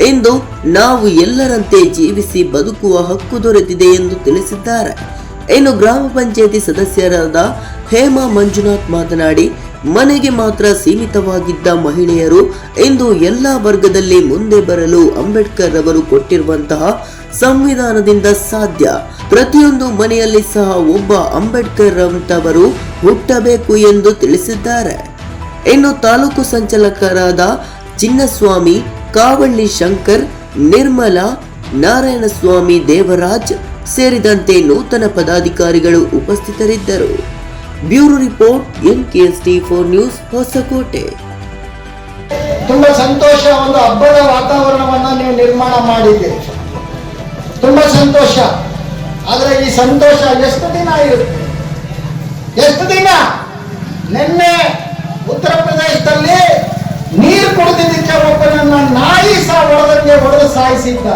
ಇಂದು ನಾವು ಎಲ್ಲರಂತೆ ಜೀವಿಸಿ ಬದುಕುವ ಹಕ್ಕು ದೊರೆತಿದೆ ಎಂದು ತಿಳಿಸಿದ್ದಾರೆ. ಇನ್ನು ಗ್ರಾಮ ಪಂಚಾಯಿತಿ ಸದಸ್ಯರಾದ ಹೇಮಾ ಮಂಜುನಾಥ್ ಮಾತನಾಡಿ, ಮನೆಗೆ ಮಾತ್ರ ಸೀಮಿತವಾಗಿದ್ದ ಮಹಿಳೆಯರು ಇಂದು ಎಲ್ಲ ವರ್ಗದಲ್ಲಿ ಮುಂದೆ ಬರಲು ಅಂಬೇಡ್ಕರ್ ಅವರು ಕೊಟ್ಟಿರುವಂತಹ ಸಂವಿಧಾನದಿಂದ ಸಾಧ್ಯ. ಪ್ರತಿಯೊಂದು ಮನೆಯಲ್ಲಿ ಸಹ ಒಬ್ಬ ಅಂಬೇಡ್ಕರ್ ಅಂತವರು ಹುಟ್ಟಬೇಕು ಎಂದು ತಿಳಿಸಿದ್ದಾರೆ. ಇನ್ನು ತಾಲೂಕು ಸಂಚಾಲಕರಾದ ಚಿನ್ನಸ್ವಾಮಿ, ಕಾವಳ್ಳಿ ಶಂಕರ್, ನಿರ್ಮಲಾ, ನಾರಾಯಣಸ್ವಾಮಿ, ದೇವರಾಜ್ ಸೇರಿದಂತೆ ನೂತನ ಪದಾಧಿಕಾರಿಗಳು ಉಪಸ್ಥಿತರಿದ್ದರು. Bureau report NKST4 news, Hosakote. ತುಂಬಾ ಸಂತೋಷ. ಒಂದು ಹಬ್ಬದ ವಾತಾವರಣವನ್ನ ನೀವು ನಿರ್ಮಾಣ ಮಾಡಿದ್ದೀರಿ, ತುಂಬಾ ಸಂತೋಷ. ಆದ್ರೆ ಈ ಸಂತೋಷ ಎಷ್ಟು ದಿನ ಇರುತ್ತೆ? ಎಷ್ಟು ದಿನ? ನಿನ್ನೆ ಉತ್ತರ ಪ್ರದೇಶದಲ್ಲಿ ನೀರು ಕುಡಿದಿದ್ದಕ್ಕೆ ಒಬ್ಬನನ್ನ ನಾಯಿ ಸಹ ಹೊಡೆದು ಸಾಯಿಸಿದ್ದ.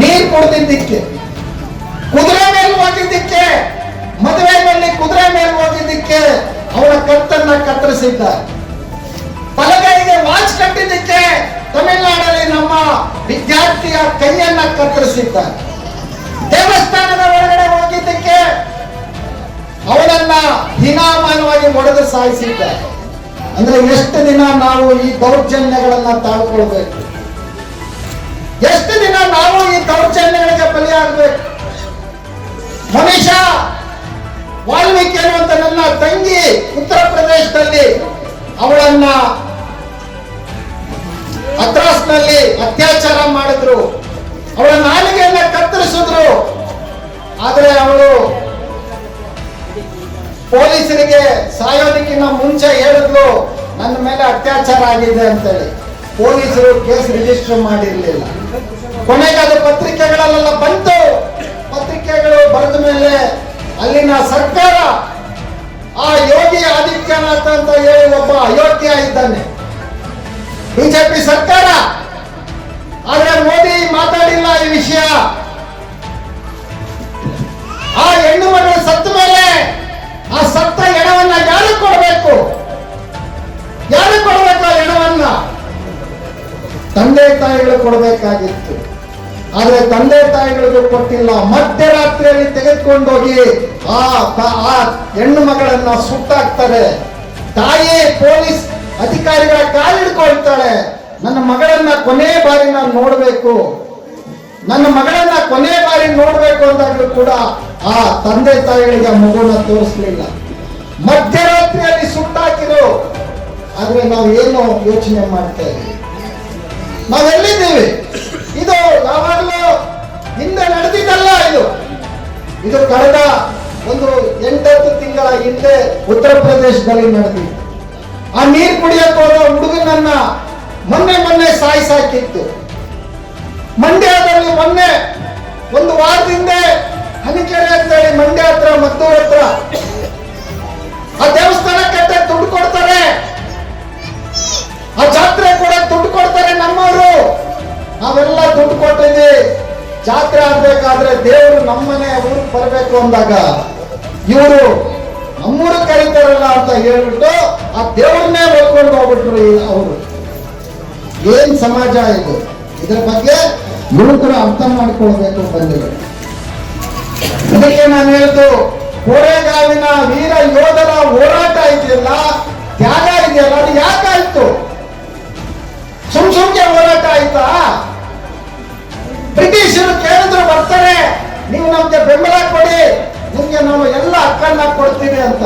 ನೀರು ಕುಡಿದಿದ್ದಕ್ಕೆ, ಕುದುರೆ ಮೇಲೆ ಹೋಗಿದ್ದಕ್ಕೆ, ಮದುವೆಯಲ್ಲಿ ಕುದುರೆ ಮೇಲೆ ಹೋಗಿದ್ದಕ್ಕೆ ಅವನ ಕತ್ತನ್ನ ಕತ್ತರಿಸಿದ್ದ. ಬಲಗೈಗೆ ವಾಚ್ ಕಟ್ಟಿದ್ದಕ್ಕೆ ತಮಿಳುನಾಡಲ್ಲಿ ನಮ್ಮ ವಿದ್ಯಾರ್ಥಿಯ ಕೈಯನ್ನ ಕತ್ತರಿಸಿದ್ದ. ದೇವಸ್ಥಾನದ ಒಳಗಡೆ ಹೋಗಿದ್ದಕ್ಕೆ ಅವನನ್ನ ಹೀನಾಮಾನವಾಗಿ ಹೊಡೆದು ಸಾಯಿಸಿದ್ದ. ಅಂದ್ರೆ ಎಷ್ಟು ದಿನ ನಾವು ಈ ದೌರ್ಜನ್ಯಗಳನ್ನ ತಾಳ್ಕೊಳ್ಬೇಕು? ಎಷ್ಟು ದಿನ ನಾವು ಈ ದೌರ್ಜನ್ಯಗಳಿಗೆ ಬಲಿಯಾಗಬೇಕು? ಮನುಷ್ಯ ವಾಲ್ಮೀಕಿ ಅನ್ನುವಂತ ನನ್ನ ತಂಗಿ ಉತ್ತರ ಪ್ರದೇಶದಲ್ಲಿ ಅವಳನ್ನ ಹತ್ರಾಸ್ನಲ್ಲಿ ಅತ್ಯಾಚಾರ ಮಾಡಿದ್ರು, ಅವಳ ನಾಲಿಗೆಯನ್ನ ಕತ್ತರಿಸಿದ್ರು. ಆದ್ರೆ ಅವಳು ಪೊಲೀಸರಿಗೆ ಸಾಯೋದಕ್ಕಿಂತ ಮುಂಚೆ ಹೇಳಿದ್ಲು ನನ್ನ ಮೇಲೆ ಅತ್ಯಾಚಾರ ಆಗಿದೆ ಅಂತೇಳಿ. ಪೊಲೀಸರು ಕೇಸ್ ರಿಜಿಸ್ಟರ್ ಮಾಡಿರ್ಲಿಲ್ಲ. ಕೊನೆಗೆ ಅದು ಪತ್ರಿಕೆಗಳಲ್ಲೆಲ್ಲ ಬಂತು. ಪತ್ರಿಕೆಗಳು ಬರೆದ ಮೇಲೆ ಅಲ್ಲಿನ ಸರ್ಕಾರ ಆ ಯೋಗಿ ಆದಿತ್ಯನಾಥ್ ಅಂತ ಹೇಳಿ ಒಬ್ಬ ಅಯೋಗ್ಯ ಇದ್ದಾನೆ, ಬಿಜೆಪಿ ಸರ್ಕಾರ. ಆದ್ರೆ ಮೋದಿ ಮಾತಾಡಿಲ್ಲ ಈ ವಿಷಯ. ಆ ಹೆಣ್ಣು ಮಗಳು ಸತ್ತ ಮೇಲೆ ಆ ಸತ್ತ ಹೆಣವನ್ನ ಯಾರು ಕೊಡಬೇಕು? ಯಾರು ಕೊಡಬೇಕು ಆ ಹೆಣವನ್ನ? ತಂದೆ ತಾಯಿಗಳು ಕೊಡಬೇಕಾಗಿತ್ತು. ಆದ್ರೆ ತಂದೆ ತಾಯಿಗಳಿಗೂ ಕೊಟ್ಟಿಲ್ಲ. ಮಧ್ಯರಾತ್ರಿಯಲ್ಲಿ ತೆಗೆದುಕೊಂಡೋಗಿ ಆ ಹೆಣ್ಣು ಮಗಳನ್ನ ಸುಟ್ಟಾಕ್ತಾರೆ. ತಾಯಿ ಪೊಲೀಸ್ ಅಧಿಕಾರಿಗಳ ಕಾಲಿಡ್ಕೊಳ್ತಾಳೆ. ನನ್ನ ಮಗಳನ್ನ ಕೊನೆ ಬಾರಿ ನಾನು ನೋಡ್ಬೇಕು, ನನ್ನ ಮಗಳನ್ನ ಕೊನೆ ಬಾರಿ ನೋಡ್ಬೇಕು ಅಂತಾಗ್ಲೂ ಕೂಡ ಆ ತಂದೆ ತಾಯಿಗಳಿಗೆ ಆ ಮಗುವನ್ನ ತೋರಿಸ್ಲಿಲ್ಲ. ಮಧ್ಯರಾತ್ರಿಯಲ್ಲಿ ಸುಟ್ಟಾಕಿರು. ಆದ್ರೆ ನಾವು ಏನು ಯೋಚನೆ ಮಾಡ್ತಾ ಇದ್ದೀವಿ? ನಾವೆಲ್ಲಿದ್ದೀವಿ? ಇದು ಯಾವಾಗಲೂ ಹಿಂದೆ ನಡೆದಿದ್ದಲ್ಲ. ಇದು ಕಳೆದ ಒಂದು 8-10 ತಿಂಗಳ ಹಿಂದೆ ಉತ್ತರ ಪ್ರದೇಶದಲ್ಲಿ ನಡೆದಿದೆ. ಆ ನೀರು ಕುಡಿಯಕ್ಕೆ ಹೋದ ಹುಡುಗನನ್ನ ಮೊನ್ನೆ ಸಾಯಿಸಾಕಿತ್ತು. ಮಂಡ್ಯದಲ್ಲಿ ಮೊನ್ನೆ ಒಂದು ವಾರದಿಂದ ಹನಿಕೆರೆ ಅಂತೇಳಿ ಮಂಡ್ಯ ಹತ್ರ ಮದ್ದೂರು ಹತ್ರ ಆ ದೇವಸ್ಥಾನ ಕಟ್ಟೆ ದುಡ್ಡು ಕೊಡ್ತಾರೆ, ಆ ಜಾತ್ರೆ ಕೂಡ ದುಡ್ಡು ಕೊಡ್ತಾರೆ ನಮ್ಮವರು. ನಾವೆಲ್ಲ ದುಡ್ಡು ಕೊಟ್ಟಿದ್ವಿ. ಜಾತ್ರೆ ಆಗ್ಬೇಕಾದ್ರೆ ದೇವರು ನಮ್ಮನೆ ಊರಿಗೆ ಬರಬೇಕು ಅಂದಾಗ ಇವರು ನಮ್ಮೂರು ಕರೀತಾರಲ್ಲ ಅಂತ ಹೇಳ್ಬಿಟ್ಟು ಆ ದೇವ್ರನ್ನೇ ಹೊತ್ಕೊಂಡು ಹೋಗ್ಬಿಟ್ರು ಅವರು. ಏನ್ ಸಮಾಜ ಇದು? ಇದ್ರ ಬಗ್ಗೆ ಯುವಕರು ಅರ್ಥ ಮಾಡ್ಕೊಳ್ಬೇಕು ಬಂದಿದೆ. ಅದಕ್ಕೆ ನಾನು ಹೇಳಿದ್ದು, ಕೋರೆಗಾವಿನ ವೀರ ಯೋಧರ ಹೋರಾಟ ಇದೆಯಲ್ಲ, ತ್ಯಾಗ ಇದೆಯಲ್ಲ, ಅದು ಯಾಕಾಯ್ತು? ಸುಮ್ಗೆ ಹೋರಾಟ ಆಯ್ತಾ? ಬ್ರಿಟಿಷರು ಕೇಳಿದ್ರು ಬರ್ತಾರೆ, ನೀವು ನಮ್ಗೆ ಬೆಂಬಲ ಕೊಡಿ, ನಿಮ್ಗೆ ನಾವು ಎಲ್ಲ ಹಕ್ಕನ್ನ ಕೊಡ್ತೀವಿ ಅಂತ.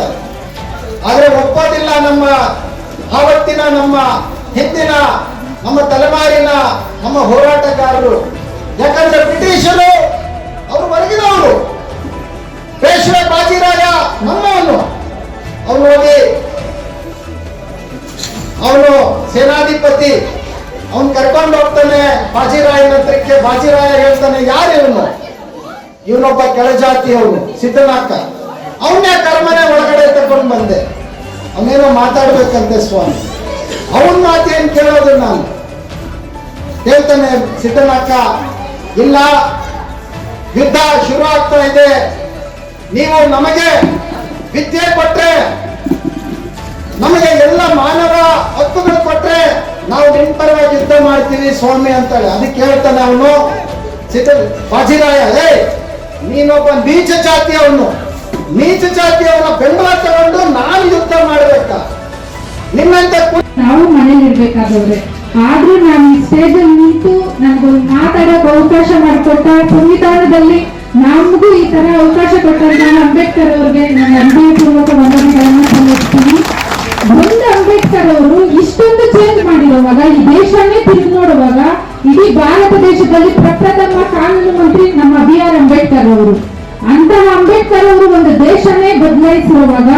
ಆದ್ರೆ ಒಪ್ಪೋದಿಲ್ಲ ನಮ್ಮ ಆವತ್ತಿನ, ನಮ್ಮ ಹಿಂದಿನ, ನಮ್ಮ ತಲೆಮಾರಿನ ನಮ್ಮ ಹೋರಾಟಗಾರರು. ಯಾಕಂದ್ರೆ ಬ್ರಿಟಿಷರು ಅವರು ಹೊರಗಿನವರು. ಪೇಶ್ವೆ ಬಾಜಿರಾಯ ನಮ್ಮವನು, ಅವನು ಹೋಗಿ ಅವನು ಸೇನಾಧಿಪತಿ, ಅವನು ಕರ್ಕೊಂಡು ಹೋಗ್ತಾನೆ ಬಾಜಿರಾಯನ ಹತ್ರಕ್ಕೆ. ಬಾಜಿರಾಯ ಹೇಳ್ತಾನೆ, ಯಾರು ಇವನು? ಇವನೊಬ್ಬ ಕೆಳಜಾತಿ, ಅವನು ಸಿದ್ದನಾಕ. ಅವನ್ನೇ ಕರ್ಮನೆ ಒಳಗಡೆ ತಗೊಂಡು ಬಂದೆ. ಅವನೇನೋ ಮಾತಾಡ್ಬೇಕಂತೆ ಸ್ವಾಮಿ. ಅವನ ಮಾತೇನು ಕೇಳೋದು ನಾನು? ಹೇಳ್ತಾನೆ ಸಿದ್ದನಾಕ, ಇಲ್ಲ ಯುದ್ಧ ಶುರು ಆಗ್ತಾ ಇದೆ, ನೀವು ನಮಗೆ ವಿದ್ಯೆ ಕೊಟ್ರೆ, ನಮಗೆ ಎಲ್ಲ ಮಾನವ ಹಕ್ಕುಗಳು ಕೊಟ್ರೆ ನಾವು ನಿಮ್ಮ ಪರವಾಗಿ ಯುದ್ಧ ಮಾಡ್ತೀವಿ ಸ್ವಾಮಿ ಅಂತಾಳೆ. ಅದಕ್ಕೆ ಹೇಳ್ತಾನೆ ಅವನು ಬಾಜಿರಾಯ, ನೀನೊಬ್ಬ ನೀಚ ಜಾತಿಯವನು, ನೀಚ ಜಾತಿಯವನ ಬೆಂಬಲ ತಗೊಂಡು ನಾನು ಯುದ್ಧ ಮಾಡ್ಬೇಕಾ? ನಿನ್ನಂತ ನಾವು ಮನೇಲಿ ಇರ್ಬೇಕಾದವ್ರೆ. ಆದ್ರೂ ನಾನು ಈ ಸ್ಟೇಜ್ ಅಲ್ಲಿ ನಿಂತು ನನ್ಗೊಂದು ಮಾತಾಡೋಕೆ ಅವಕಾಶ ಮಾಡಿಕೊಟ್ಟ ಸಂವಿಧಾನದಲ್ಲಿ ನಮಗೂ ಈ ತರ ಅವಕಾಶ ಕೊಟ್ಟಾಗ ನಾನು ಅಂಬೇಡ್ಕರ್ ಅವ್ರಿಗೆ ನನ್ನ ಹೃದಯಪೂರ್ವಕ ವಂದನೆಗಳನ್ನ ಸಲ್ಲಿಸ್ತೀನಿ. ಒಂದು ಅಂಬೇಡ್ಕರ್ ಅವರು ಇಷ್ಟೊಂದು ಚೇಂಜ್ ಮಾಡಿರುವಾಗ, ಈ ದೇಶನೇ ತಿರುಗಿ ನೋಡುವಾಗ, ಇಡೀ ಭಾರತ ದೇಶದಲ್ಲಿ ಪ್ರಪ್ರಥಮ ಕಾನೂನು ಮಂತ್ರಿ ನಮ್ಮ B.R. ಅಂಬೇಡ್ಕರ್ ಅವರು. ಅಂತಹ ಅಂಬೇಡ್ಕರ್ ಅವರು ಒಂದು ದೇಶನೇ ಬದಲಾಯಿಸಿರುವಾಗ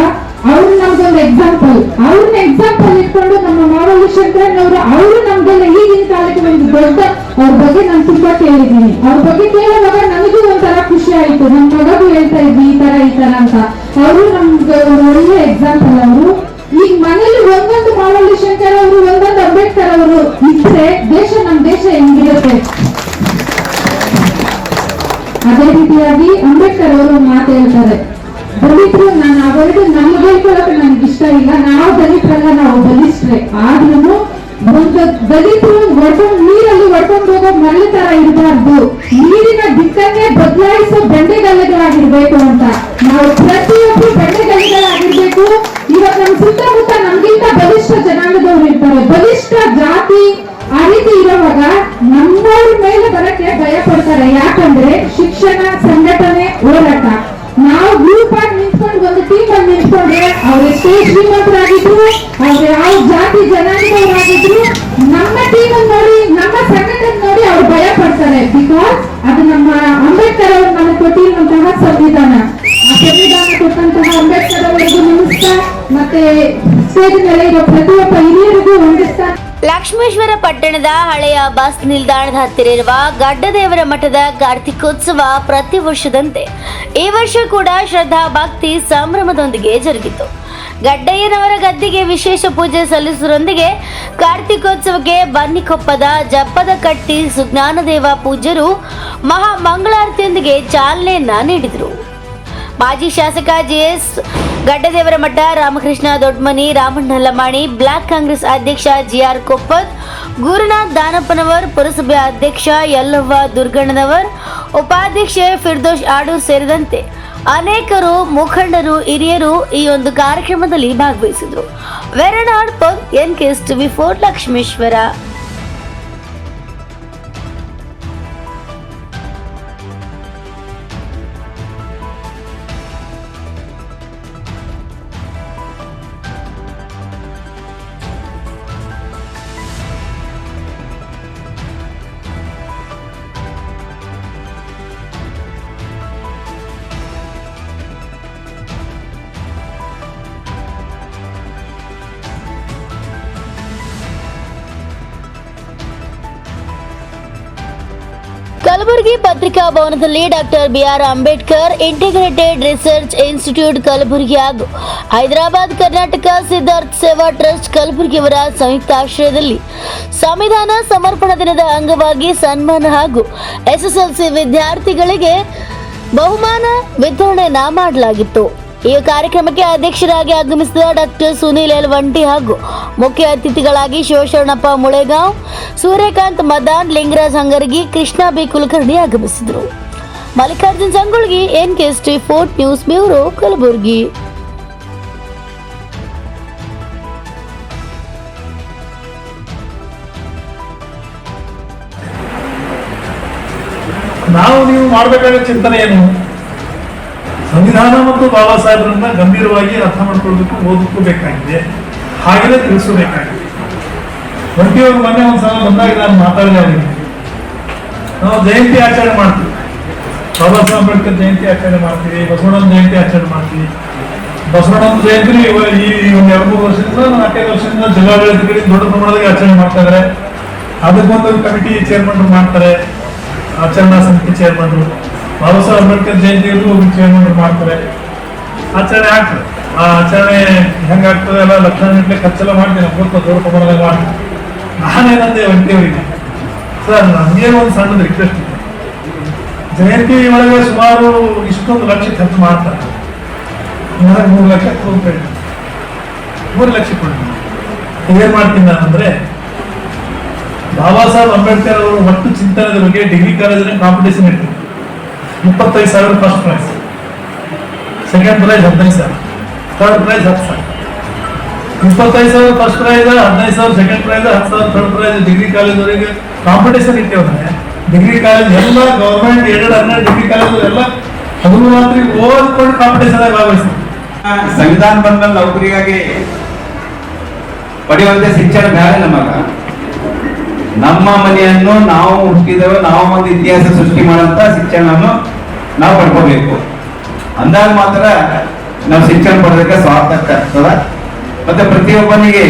ಅವ್ರು ನಮ್ಗೊಂದು ಎಕ್ಸಾಂಪಲ್. ಅವ್ರನ್ನ ಎಕ್ಸಾಂಪಲ್ ಇಟ್ಕೊಂಡು ನಮ್ಮ ಮಾವಳ್ಳಿ ಶಂಕರಣ್ಣವರು, ಅವರು ನಮ್ಗೆಲ್ಲ ಈಗಿನ ಕಾಲಕ್ಕೆ ಒಂದು ದೊಡ್ಡ, ಅವ್ರ ಬಗ್ಗೆ ನಾನು ತುಂಬಾ ಕೇಳಿದ್ದೀನಿ. ಅವ್ರ ಬಗ್ಗೆ ಕೇಳುವಾಗ ನನಗೂ ಒಂಥರ ಖುಷಿ ಆಯ್ತು. ನಮ್ಮ ಮಗಗೂ ಹೇಳ್ತಾ ಇದ್ವಿ ಈ ತರ ಅಂತ. ಅವರು ನಮ್ಗೆ ಒಳ್ಳೆ ಎಕ್ಸಾಂಪಲ್. ಅವರು ಈಗ ಮನೇಲಿ ಒಂದೊಂದು ಮಾವಳ್ಳಿ ಶಂಕರ್ ಅವರು, ಒಂದೊಂದು ಅಂಬೇಡ್ಕರ್ ಅವರು ಇದ್ರೆ ನಮ್ಮ ದೇಶ ಹೆಂಗಿರುತ್ತೆ. ಅದೇ ರೀತಿಯಾಗಿ ಅಂಬೇಡ್ಕರ್ ಅವರು ಮಾತು ಹೇಳ್ತಾರೆ, ದಲಿತರು, ನಾನು ಅವರಿಗೆ ನಮ್ಗೆ ಹೇಳ್ಕೊಳಕ್ಕೆ ನನಗೆ ಇಷ್ಟ ಇಲ್ಲ, ನಾವು ದಲಿತರಲ್ಲ, ನಾವು ಬಲಿಷ್ಟ್ರೆ. ಆದ್ರೂ ಒಂದು ದಲಿತರು ನೀರಲ್ಲಿ ಹೊಡ್ಕೊಂಡು ಹೋಗೋ ಮರಳು ತರ ಇರಬಾರ್ದು, ನೀರಿನ ದಿಕ್ಕನ್ನೇ ಬದಲಾಯಿಸೋ ಬೆಂಡೆಗಲ್ಲಿಗಳಾಗಿರ್ಬೇಕು ಅಂತ. ನಾವು ಪ್ರತಿಯೊಬ್ಬರು ಬೆಂಡೆಗಲ್ಲಿಗಳಾಗಿರ್ಬೇಕು. ಇವಾಗ ನಮ್ಮ ಸುತ್ತಮುತ್ತ ನಮ್ಗಿಂತ ಬಲಿಷ್ಠ ಜನಾಂಗದವ್ರು ಇರ್ತಾರೆ, ಬಲಿಷ್ಠ ಜಾತಿ. ಆ ರೀತಿ ಇರುವಾಗ ನಮ್ಮವ್ರ ಮೇಲೆ ಬರಕ್ಕೆ ಭಯ ಪಡ್ತಾರೆ. ಯಾಕಂದ್ರೆ ಶಿಕ್ಷಣ, ಸಂಘಟನೆ, ಹೋರಾಟ. ನಾವು ಗ್ರೂಪ್ ಆಗಿ ನಿಂತ್ಕೊಂಡು ಒಂದು ಟೀಮ್ ಅಲ್ಲಿ ನಿಂತ್ಕೊಂಡ್ರೆ ಅವ್ರೆಷ್ಟೇ ಶ್ರೀಮಂತರಾಗಿದ್ರು, ಅವ್ರು ಯಾವ ಜಾತಿ ಜನಾಂಗದವರಾಗಿದ್ರು, ನಮ್ಮ ಟೀಮ್ ನೋಡಿ, ನಮ್ಮ ಸಂಘಟನೆ ನೋಡಿ ಅವ್ರು ಭಯ ಪಡ್ತಾರೆ. ಬಿಕಾಸ್ ಅದು ನಮ್ಮ ಅಂಬೇಡ್ಕರ್ ಅವರು ನಮಗೆ ಕೊಟ್ಟಿರುವಂತಹ ಸಂವಿಧಾನ. ಆ ಸಂವಿಧಾನ ಕೊಟ್ಟಂತಹ ಅಂಬೇಡ್ಕರ್ ಅವರಿಗೂ ನಮಸ್ಕಾರ. ಮತ್ತೆ ಸ್ಟೇಜ್ ಮೇಲೆ ಇರೋ ಪ್ರತಿಯೊಬ್ಬ ಹಿರಿಯರಿಗೂ ವಂದಿಸ್ತಾ. ಲಕ್ಷ್ಮೇಶ್ವರ ಪಟ್ಟಣದ ಹಳೆಯ ಬಸ್ ನಿಲ್ದಾಣದ ಹತ್ತಿರ ಇರುವ ಗಡ್ಡದೇವರ ಮಠದ ಕಾರ್ತಿಕೋತ್ಸವ ಪ್ರತಿ ವರ್ಷದಂತೆ ಈ ವರ್ಷ ಕೂಡ ಶ್ರದ್ಧಾ ಭಕ್ತಿ ಸಂಭ್ರಮದೊಂದಿಗೆ ಜರುಗಿತು. ಗಡ್ಡಯ್ಯನವರ ಗದ್ದಿಗೆ ವಿಶೇಷ ಪೂಜೆ ಸಲ್ಲಿಸುವುದರೊಂದಿಗೆ ಕಾರ್ತಿಕೋತ್ಸವಕ್ಕೆ ಬನ್ನಿಕೊಪ್ಪದ ಜಪ್ಪದ ಕಟ್ಟಿ ಸುಜ್ಞಾನದೇವ ಪೂಜ್ಯರು ಮಹಾ ಮಂಗಳಾರತಿಯೊಂದಿಗೆ ಚಾಲನೆಯನ್ನ ನೀಡಿದರು. ಮಾಜಿ ಶಾಸಕ JS ಗಡ್ಡದೇವರ ಮಠ, ರಾಮಕೃಷ್ಣ ದೊಡ್ಮನಿ, ರಾಮಣ್ಣ ಲಮಾಣಿ, ಬ್ಲಾಕ್ ಕಾಂಗ್ರೆಸ್ ಅಧ್ಯಕ್ಷ GR ಕೊಪ್ಪದ್, ಗುರುನಾಥ್ ದಾನಪ್ಪನವರ್, ಪುರಸಭೆ ಅಧ್ಯಕ್ಷ ಯಲ್ಲವ್ವ ದುರ್ಗಣ್ಣನವರ್, ಉಪಾಧ್ಯಕ್ಷೆ ಫಿರ್ದೋಷ್ ಆಡೂರ್ ಸೇರಿದಂತೆ ಅನೇಕರು ಮುಖಂಡರು, ಹಿರಿಯರು ಈ ಒಂದು ಕಾರ್ಯಕ್ರಮದಲ್ಲಿ ಭಾಗವಹಿಸಿದರು. ವೆರನಾಡ್ ಪಗ್ NKS TV4 ಲಕ್ಷ್ಮೇಶ್ವರ. ಕಲಬುರಗಿ ಪತ್ರಿಕಾ ಭವನದಲ್ಲಿ doctor B R Ambedkar integrated research institute Kalaburagi ಹಾಗೂ ಹೈದರಾಬಾದ್ ಕರ್ನಾಟಕ ಸಿದ್ಧಾರ್ಥ ಸೇವಾ ಟ್ರಸ್ಟ್ ಕಲಬುರಗಿಯವರ ಸಂಯುಕ್ತ ಆಶ್ರಯದಲ್ಲಿ ಸಂವಿಧಾನ ಸಮರ್ಪಣಾ ದಿನದ ಅಂಗವಾಗಿ ಸನ್ಮಾನ ಹಾಗೂ ಎಸ್ಎಸ್ಎಲ್ಸಿ ವಿದ್ಯಾರ್ಥಿಗಳಿಗೆ ಬಹುಮಾನ ವಿತರಣೆಯನ್ನ ಮಾಡಲಾಗಿತ್ತು. ಈ ಕಾರ್ಯಕ್ರಮಕ್ಕೆ ಅಧ್ಯಕ್ಷರಾಗಿ ಆಗಮಿಸಿದ ಡಾಕ್ಟರ್ ಸುನೀಲ್ ಎಲ್ ವಂಟಿ ಹಾಗೂ ಮುಖ್ಯ ಅತಿಥಿಗಳಾಗಿ ಶಿವಶರಣಪ್ಪ ಮುಳೆಗಾಂವ್, ಸೂರ್ಯಕಾಂತ್ ಮದಾನ್, ಲಿಂಗರಾಜ್ ಹಂಗರ್ಗಿ, ಕೃಷ್ಣ ಬಿ ಕುಲಕರ್ಣಿ ಆಗಮಿಸಿದರು. Mallikarjun Sangolgi, NKST 4 news bureau, Kalaburagi. ನೀವು ಮಾಡಬೇಕಾದ ಚಿಂತನೆ ಏನು? ಸಂವಿಧಾನ ಮತ್ತು ಬಾಬಾ ಸಾಹೇಬರನ್ನ ಗಂಭೀರವಾಗಿ ಅರ್ಥ ಮಾಡ್ಕೊಳ್ಬೇಕು, ಓದಕ್ಕೂ ಬೇಕಾಗಿದೆ, ಹಾಗೆಯೇ ತಿಳಿಸಬೇಕಾಗಿದೆ. ಒಂಟಿಯವರು ಮೊನ್ನೆ ಒಂದ್ಸಲ ಬಂದಾಗ ನಾನು ಮಾತಾಡಿದೆ ಅವರಿಗೆ. ನಾವು ಜಯಂತಿ ಆಚರಣೆ ಮಾಡ್ತೀವಿ, ಬಾಬಾ ಸಾಹೇಬ್ ಅಂಬೇಡ್ಕರ್ ಜಯಂತಿ ಆಚರಣೆ ಮಾಡ್ತೀವಿ, ಬಸವಣ್ಣನ ಜಯಂತಿ ಆಚರಣೆ ಮಾಡ್ತೀವಿ. ಬಸವಣ್ಣನ ಜಯಂತಿ ಈ ಒಂದು 2-3 ವರ್ಷದಿಂದ 4-5 ವರ್ಷದಿಂದ ಜಿಲ್ಲಾಡಳಿತಗಳಿಗೆ ದೊಡ್ಡ ಪ್ರಮಾಣದಲ್ಲಿ ಆಚರಣೆ ಮಾಡ್ತಾ ಇದ್ದಾರೆ. ಅದಕ್ಕೊಂದು ಕಮಿಟಿ ಚೇರ್ಮನ್ರು ಮಾಡ್ತಾರೆ, ಆಚರಣಾ ಸಮಿತಿ ಚೇರ್ಮನ್ರು. ಬಾಬಾ ಸಾಹೇಬ್ ಅಂಬೇಡ್ಕರ್ ಜಯಂತಿಯಲ್ಲೂ ಒಬ್ಬರು ಚೇರ್ಮನ್ರು ಮಾಡ್ತಾರೆ, ಆಚರಣೆ ಆಗ್ತದೆ. ಆ ಆಚರಣೆ ಹೆಂಗಾಗ್ತದೆ ಎಲ್ಲ ಲಕ್ಷಾಂತರ ಖರ್ಚೆಲ್ಲ ಮಾಡ್ತೀನಿ, ಗೊತ್ತ ದೊಡ್ಡ ಪ್ರಮಾಣದಲ್ಲಿ ಮಾಡ್ತೀನಿ. ನಾನೇನಂದೆ ಒಂಟಿಯವರಿಗೆ, ಸರ್ ನಮಗೆ ಒಂದು ಸಣ್ಣದ ರಿಕ್ವೆಸ್ಟ್ ಇದೆ, ಜಯಂತಿ ಒಳಗೆ ಸುಮಾರು ಇಷ್ಟೊಂದು ಲಕ್ಷ ಖರ್ಚು ಮಾಡ್ತಾರೆ, 3 ಲಕ್ಷ ರೂಪಾಯಿ 3 ಲಕ್ಷ ಕೊಡ್ತೀನಿ. ಏನ್ ಮಾಡ್ತೀನಿ ನಾನಂದ್ರೆ, ಬಾಬಾ ಸಾಹೇಬ್ ಅಂಬೇಡ್ಕರ್ ಅವರು ಒಟ್ಟು ಚಿಂತನೆದ ಬಗ್ಗೆ ಡಿಗ್ರಿ ಕಾಲೇಜಿನ ಕಾಂಪಿಟೇಷನ್ ಇರ್ತದೆ. 25,000 first prize, second prize 15,000, third prize 10,000. 25,000 first prize, 15,000 second prize, 10,000 third prize. Degree ಕಾಲೇಜ್ವರೆಗೆ ಕಾಂಪಿಟೇಷನ್ ಇಟ್ಟೇವೆ. ಡಿಗ್ರಿ ಕಾಲೇಜ್ ಎಲ್ಲ ಗವರ್ಮೆಂಟ್ ಏಡೆಡ್ 12 ಡಿಗ್ರಿ ಕಾಲೇಜ್ ಎಲ್ಲ ಹಗಲು ರಾತ್ರಿ ಓದ್ಕೊಂಡು ಕಾಂಪಿಟೇಷನ್ ಆಗಿ ಭಾಗವಹಿಸ್ತಾರೆ. ಸಂವಿಧಾನ ಬಂದ ನೌಕರಿಗಾಗಿ ಪಡೆಯುವಂತೆ ಶಿಕ್ಷಣ ಬೇರೆ. ನಮ್ಮ ಮನೆಯನ್ನು ನಾವು ಹುಟ್ಟಿದವ, ನಾವು ಒಂದು ಇತಿಹಾಸ ಸೃಷ್ಟಿ ಮಾಡುವಂತ ಶಿಕ್ಷಣವನ್ನು ನಾವು ಪಡ್ಕೋಬೇಕು. ಅಂದಾಗ ಮಾತ್ರ ನಾವು ಶಿಕ್ಷಣ ಪಡೆದಕ್ಕೆ ಸಾರ್ಥಕ ಆಗ್ತದ. ಮತ್ತೆ ಪ್ರತಿಯೊಬ್ಬನಿಗೆ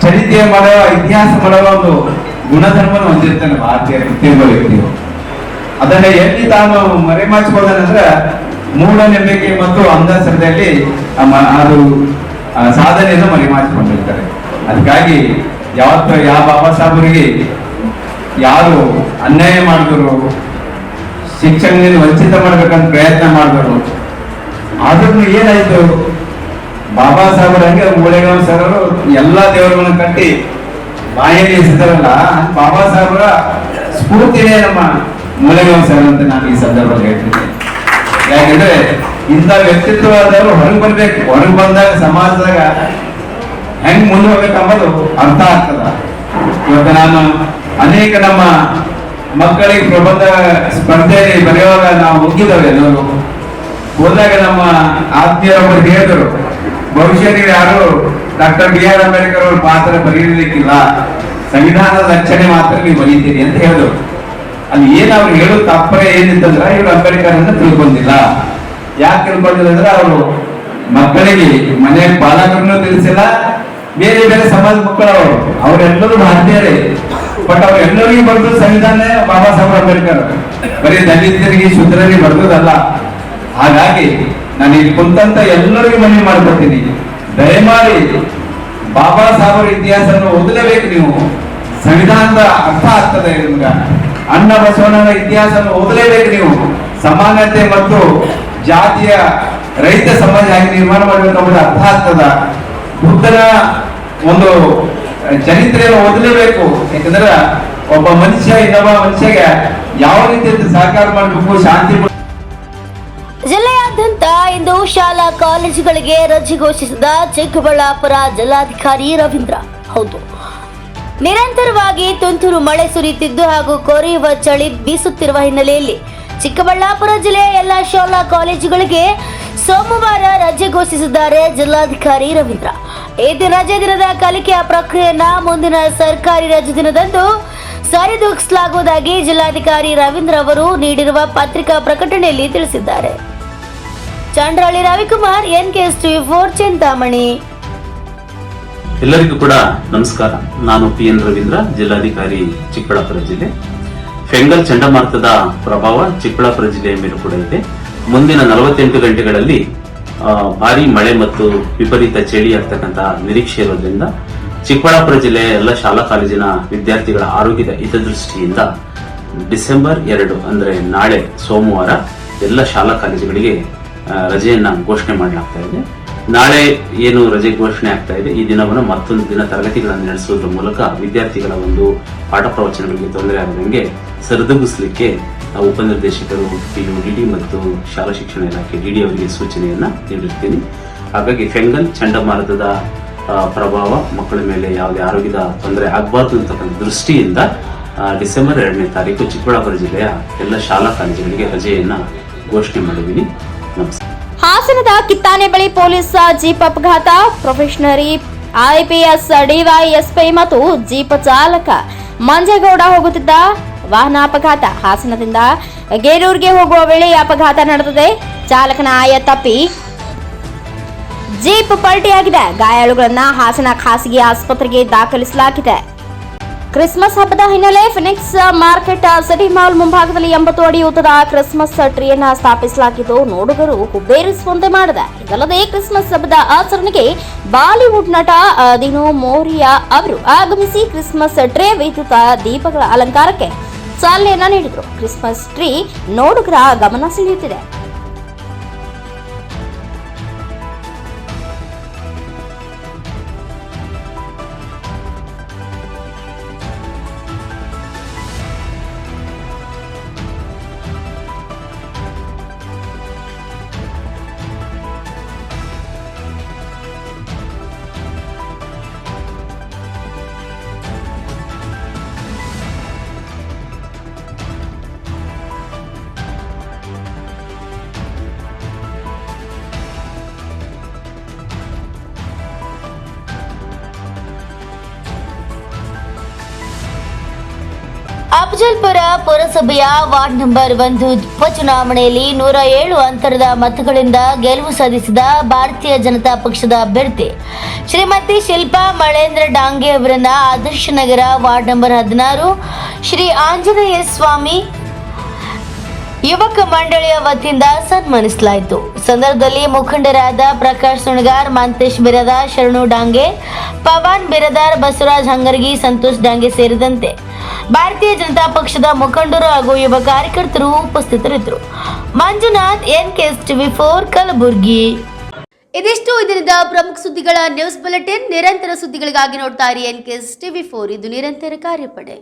ಚರಿತ್ರೆ ಮಾಡುವ, ಇತಿಹಾಸ ಮಾಡುವ ಒಂದು ಗುಣಧರ್ಮವನ್ನು ಹೊಂದಿರ್ತಾನೆ ಭಾರತೀಯ ಪ್ರತಿಯೊಬ್ಬ ವ್ಯಕ್ತಿಯು. ಅದನ್ನ ಎಲ್ಲಿ ತಾನು ಮರೆಮಾಚಿಕೊಳ್ಳೋದಂದ್ರೆ ಮೂಢನಂಬಿಕೆ ಮತ್ತು ಅಂಧಶ್ರದ್ಧೆಯಲ್ಲಿ ಅದು ಸಾಧನೆಯನ್ನು ಮರೆಮಾಚಿಕೊಂಡಿರ್ತಾರೆ. ಅದಕ್ಕಾಗಿ ಯಾವತ್ತು ಯಾವ ಬಾಬಾ ಸಾಹೇಬರಿಗೆ ಯಾರು ಅನ್ಯಾಯ ಮಾಡಿದ್ರು, ಶಿಕ್ಷಣದಿಂದ ವಂಚಿತ ಮಾಡ್ಬೇಕಂತ ಪ್ರಯತ್ನ ಮಾಡಿದ್ರು, ಆದ್ರೂ ಏನಾಯ್ತು, ಬಾಬಾ ಸಾಹೇಬರ ಹಂಗೆ ಮುಳೆಗಾಂವ್ ಸರ್ ಅವರು ಎಲ್ಲಾ ದೇವರುಗಳನ್ನ ಕಟ್ಟಿ ಬಾಯಲ್ಲಿ ಎಸಿದಾರಲ್ಲ, ಬಾಬಾ ಸಾಹೇಬರ ಸ್ಫೂರ್ತಿನೇ ನಮ್ಮ ಮುಳೆಗಾಂವ್ ಸರ್ ಅಂತ ನಾನು ಈ ಸಂದರ್ಭದಲ್ಲಿ ಹೇಳ್ತೀನಿ. ಯಾಕಂದ್ರೆ ಇಂಥ ವ್ಯಕ್ತಿತ್ವವಾದವರು ಹೊರಗೆ ಬರ್ಬೇಕು. ಹೊರಗೆ ಬಂದಾಗ ಸಮಾಜದಾಗ ಹೆಂಗ್ ಮುಂದೆ ಹೋಗ್ಬೇಕಂಬುದು ಅರ್ಥ ಆಗ್ತದ. ಇವತ್ತು ನಾನು ಅನೇಕ ನಮ್ಮ ಮಕ್ಕಳಿಗೆ ಪ್ರಬಂಧ ಸ್ಪರ್ಧೆಯಲ್ಲಿ ಬರೆಯುವಾಗ ನಾವು ಹೋಗಿದ್ದೇವೆ. ಎಲ್ಲರೂ ಹೋದಾಗ ನಮ್ಮ ಆತ್ಮೀಯರೊಬ್ಬರು ಹೇಳಿದರು, ಬಹುಶಃ ನೀವು ಯಾರು ಡಾಕ್ಟರ್ BR ಅಂಬೇಡ್ಕರ್ ಅವ್ರ ಪಾತ್ರ ಬರೀಲಿಕ್ಕಿಲ್ಲ, ಸಂವಿಧಾನದ ರಕ್ಷಣೆ ಮಾತ್ರ ನೀವು ಬರೀತೀರಿ ಅಂತ ಹೇಳಿದ್ರು. ಅಲ್ಲಿ ಏನ್ ಅವ್ರು ಹೇಳೋದು ತಪ್ಪರೆ ಏನಿತ್ತಂದ್ರ, ಇವ್ರು ಅಂಬೇಡ್ಕರ್ ಅಂತ ತಿಳ್ಕೊಂಡಿಲ್ಲ. ಯಾಕೆ ತಿಳ್ಕೊಂಡಿಲ್ಲ ಅಂದ್ರೆ ಅವರು ಮಕ್ಕಳಿಗೆ ಮನೆ ಬಾಲಕರನ್ನು ತಿಳಿಸಿಲ್ಲ, ಬೇರೆ ಬೇರೆ ಸಮಾಜ ಮಕ್ಕಳು ಅವರೆಲ್ಲರೂ ಭಾರತೀಯರೇ. ಬಟ್ ಅವ್ರೆಲ್ಲರಿಗೂ ಬರೆದು ಸಂವಿಧಾನ ಬಾಬಾ ಸಾಹೇಬ್ ಅಂಬೇಡ್ಕರ್, ಬರೀ ದಲಿತರಿಗೆ ಶೂದ್ರರಿಗೆ ಬರೆದಲ್ಲ. ಹಾಗಾಗಿ ನಾನು ಇಲ್ಲಿ ಕುಂತಂತ ಎಲ್ಲರಿಗೂ ಮನವಿ ಮಾಡ್ಕೊಡ್ತೀನಿ, ದಯಮಾಡಿ ಬಾಬಾ ಸಾಹೇಬರ ಇತಿಹಾಸವನ್ನು ಓದಲೇಬೇಕು. ನೀವು ಸಂವಿಧಾನದ ಅರ್ಥ ಆಗ್ತದೆ ನಿಮ್ಗ. ಅಣ್ಣ ಬಸವಣ್ಣನ ಇತಿಹಾಸವನ್ನು ಓದಲೇಬೇಕು ನೀವು. ಸಮಾನತೆ ಮತ್ತು ಜಾತಿಯ ರೈತ ಸಮಾಜ ಆಗಿ ನಿರ್ಮಾಣ ಮಾಡಬೇಕಂಬುದು ಅರ್ಥ ಆಗ್ತದ. ಬುದ್ಧನ ಒಂದು ಚರಿತ್ರೆಯನ್ನು ಓದಲೇಬೇಕು. ಯಾಕಂದ್ರೆ ಒಬ್ಬ ಮನುಷ್ಯ ಇನ್ನೊಬ್ಬ ಮನುಷ್ಯಗೆ ಯಾವ ರೀತಿ ಸಹಕಾರ ಮಾಡಬೇಕು, ಶಾಂತಿ. ಜಿಲ್ಲೆಯಾದ್ಯಂತ ಇಂದು ಶಾಲಾ ಕಾಲೇಜುಗಳಿಗೆ ರಜೆ ಘೋಷಿಸಿದ ಚಿಕ್ಕಬಳ್ಳಾಪುರ ಜಿಲ್ಲಾಧಿಕಾರಿ ರವೀಂದ್ರ. ಹೌದು, ನಿರಂತರವಾಗಿ ತುಂತುರು ಮಳೆ ಸುರಿಯುತ್ತಿದ್ದು ಹಾಗೂ ಕೊರೆಯುವ ಚಳಿ ಬೀಸುತ್ತಿರುವ ಹಿನ್ನೆಲೆಯಲ್ಲಿ ಚಿಕ್ಕಬಳ್ಳಾಪುರ ಜಿಲ್ಲೆಯ ಎಲ್ಲ ಶಾಲಾ ಕಾಲೇಜುಗಳಿಗೆ ಸೋಮವಾರ ರಜೆ ಘೋಷಿಸಿದ್ದಾರೆ ಜಿಲ್ಲಾಧಿಕಾರಿ ರವೀಂದ್ರ. ಈ ರಜೆ ದಿನದ ಕಲಿಕೆಯ ಪ್ರಕ್ರಿಯೆಯನ್ನ ಮುಂದಿನ ಸರ್ಕಾರಿ ರಜೆ ದಿನದಂದು ಸರಿದೂಗಿಸಲಾಗುವುದಾಗಿ ಜಿಲ್ಲಾಧಿಕಾರಿ ರವೀಂದ್ರ ಅವರು ನೀಡಿರುವ ಪತ್ರಿಕಾ ಪ್ರಕಟಣೆಯಲ್ಲಿ ತಿಳಿಸಿದ್ದಾರೆ. ಚಂದ್ರಹಳ್ಳಿ ರವಿಕುಮಾರ್, NKST 4 ಚಿಂತಾಮಣಿ. ಎಲ್ಲರಿಗೂ ಕೂಡ ನಮಸ್ಕಾರ. ನಾನು PN ರವೀಂದ್ರ, ಜಿಲ್ಲಾಧಿಕಾರಿ ಚಿಕ್ಕಬಳ್ಳಾಪುರ ಜಿಲ್ಲೆ. ಫೆಂಗಲ್ ಚಂಡಮಾರುತದ ಪ್ರಭಾವ ಚಿಕ್ಕಬಳ್ಳಾಪುರ ಜಿಲ್ಲೆಯ ಮೇಲೂ ಕೂಡ ಇದೆ. ಮುಂದಿನ 48 ಗಂಟೆಗಳಲ್ಲಿ ಭಾರಿ ಮಳೆ ಮತ್ತು ವಿಪರೀತ ಚಳಿ ಆಗ್ತಕ್ಕಂತಹ ನಿರೀಕ್ಷೆ ಇರೋದ್ರಿಂದ ಚಿಕ್ಕಬಳ್ಳಾಪುರ ಜಿಲ್ಲೆಯ ಎಲ್ಲ ಶಾಲಾ ಕಾಲೇಜಿನ ವಿದ್ಯಾರ್ಥಿಗಳ ಆರೋಗ್ಯದ ಹಿತದೃಷ್ಟಿಯಿಂದ ಡಿಸೆಂಬರ್ 2 ಅಂದ್ರೆ ನಾಳೆ ಸೋಮವಾರ ಎಲ್ಲ ಶಾಲಾ ಕಾಲೇಜುಗಳಿಗೆ ರಜೆಯನ್ನ ಘೋಷಣೆ ಮಾಡಲಾಗ್ತಾ ಇದೆ. ನಾಳೆ ಏನು ರಜೆ ಘೋಷಣೆ ಆಗ್ತಾ ಇದೆ, ಈ ದಿನವನ್ನು ಮತ್ತೊಂದು ದಿನ ತರಗತಿಗಳನ್ನು ನಡೆಸುವುದರ ಮೂಲಕ ವಿದ್ಯಾರ್ಥಿಗಳ ಒಂದು ಪಾಠ ಪ್ರವಚನಗಳಿಗೆ ತೊಂದರೆ ಆಗದಂಗೆ ಸರಿದೂಗಿಸಲಿಕ್ಕೆ ಉಪನಿರ್ದೇಶಕರು PUDD ಮತ್ತು ಶಾಲಾ ಶಿಕ್ಷಣ ಇಲಾಖೆ DD ಅವರಿಗೆ ಸೂಚನೆಯನ್ನ ನೀಡಿರ್ತೀನಿ. ಹಾಗಾಗಿ ಫೆಂಗಲ್ ಚಂಡಮಾರುತದ ಪ್ರಭಾವ ಮಕ್ಕಳ ಮೇಲೆ ಯಾವುದೇ ಆರೋಗ್ಯದ ತೊಂದರೆ ಆಗಬಾರ್ದು ಅಂತಕ್ಕಂಥ ದೃಷ್ಟಿಯಿಂದ ಡಿಸೆಂಬರ್ 2ನೇ ತಾರೀಕು ಚಿಕ್ಕಬಳ್ಳಾಪುರ ಜಿಲ್ಲೆಯ ಎಲ್ಲ ಶಾಲಾ ಕಾಲೇಜುಗಳಿಗೆ ರಜೆಯನ್ನ ಘೋಷಣೆ ಮಾಡಿದ್ದೀನಿ. ನಮಸ್ಕಾರ. ಹಾಸನದ ಕಿತ್ತಾನೆ ಬಳಿ ಪೊಲೀಸ್ ಜೀಪ್ ಅಪಘಾತ. ಪ್ರೊಫೆಷನರಿ IPS DYSP ಮತ್ತು ಜೀಪ್ ಚಾಲಕ ಮಂಜೇಗೌಡ ಹೋಗುತ್ತಿದ್ದ ವಾಹನ ಅಪಘಾತ. ಹಾಸನದಿಂದ ಗೇರೂರ್ಗೆ ಹೋಗುವ ವೇಳೆ ಅಪಘಾತ ನಡೆದಿದೆ. ಚಾಲಕನ ಆಯ ತಪ್ಪಿ ಜೀಪ್ ಪಲ್ಟಿಯಾಗಿದೆ. ಗಾಯಾಳುಗಳನ್ನ ಹಾಸನ ಖಾಸಗಿ ಆಸ್ಪತ್ರೆಗೆ ದಾಖಲಿಸಲಾಗಿದೆ. ಕ್ರಿಸ್ಮಸ್ ಹಬ್ಬದ ಹಿನ್ನೆಲೆ ಫಿನಿಕ್ಸ್ ಮಾರ್ಕೆಟ್ ಸಿಟಿ ಮಾಲ್ ಮುಂಭಾಗದಲ್ಲಿ 80 ಅಡಿ ಉದ್ದದ ಕ್ರಿಸ್ಮಸ್ ಟ್ರೀಯನ್ನು ಸ್ಥಾಪಿಸಲಾಗಿದ್ದು ನೋಡುಗರು ಹುಬ್ಬೇರಿಸುವಂತೆ ಮಾಡಿದೆ. ಇದಲ್ಲದೆ ಕ್ರಿಸ್ಮಸ್ ಹಬ್ಬದ ಆಚರಣೆಗೆ ಬಾಲಿವುಡ್ ನಟ ದಿನೋ ಮೋರಿಯಾ ಅವರು ಆಗಮಿಸಿ ಕ್ರಿಸ್ಮಸ್ ಟ್ರೀ ವಿದ್ಯುತ್ ದೀಪಗಳ ಅಲಂಕಾರಕ್ಕೆ ಚಾಲನೆಯನ್ನ ನೀಡಿದರು. ಕ್ರಿಸ್ಮಸ್ ಟ್ರೀ ನೋಡುಗರ ಗಮನ ಸೆಳೆಯುತ್ತಿದೆ. ಅಫಜಲ್ಪುರ ಪುರಸಭೆಯ ವಾರ್ಡ್ ನಂಬರ್ 1 ಉಪಚುನಾವಣೆಯಲ್ಲಿ 107 ಅಂತರದ ಮತಗಳಿಂದ ಗೆಲುವು ಸಾಧಿಸಿದ ಭಾರತೀಯ ಜನತಾ ಪಕ್ಷದ ಅಭ್ಯರ್ಥಿ ಶ್ರೀಮತಿ ಶಿಲ್ಪಾ ಮಳೇಂದ್ರ ಡಾಂಗೆ ಅವರನ್ನ ಆದರ್ಶ ನಗರ ವಾರ್ಡ್ ನಂಬರ್ 16 ಶ್ರೀ ಆಂಜನೇಯ ಸ್ವಾಮಿ ಯುವಕ ಮಂಡಳಿಯ ವತಿಯಿಂದ ಸನ್ಮಾನಿಸಲಾಯಿತು. ಸಂದರ್ಭದಲ್ಲಿ ಮುಖಂಡರಾದ ಪ್ರಕಾಶ್ ಸುಣಗಾರ್, ಮಾಂತೇಶ್ ಬಿರದಾರ್, ಶರಣು ಡಾಂಗೆ, ಪವನ್ ಬಿರದಾರ್, ಬಸವರಾಜ್ ಹಂಗರ್ಗಿ, ಸಂತೋಷ್ ಡಾಂಗೆ ಸೇರಿದಂತೆ ಭಾರತೀಯ ಜನತಾ ಪಕ್ಷದ ಮುಖಂಡರು ಹಾಗೂ ಯುವ ಕಾರ್ಯಕರ್ತರು ಉಪಸ್ಥಿತರಿದ್ದರು. Manjunath, NKS TV4 Kalaburagi. ಇದಿಷ್ಟು ಇದರಿಂದ ಪ್ರಮುಖ ಸುದ್ದಿಗಳ ನ್ಯೂಸ್ ಬುಲೆಟಿನ್. ನಿರಂತರ ಸುದ್ದಿಗಳಿಗಾಗಿ ನೋಡ್ತಾ ಇರಿ NKS TV4, ಇದು ನಿರಂತರ ಕಾರ್ಯಪಡೆ.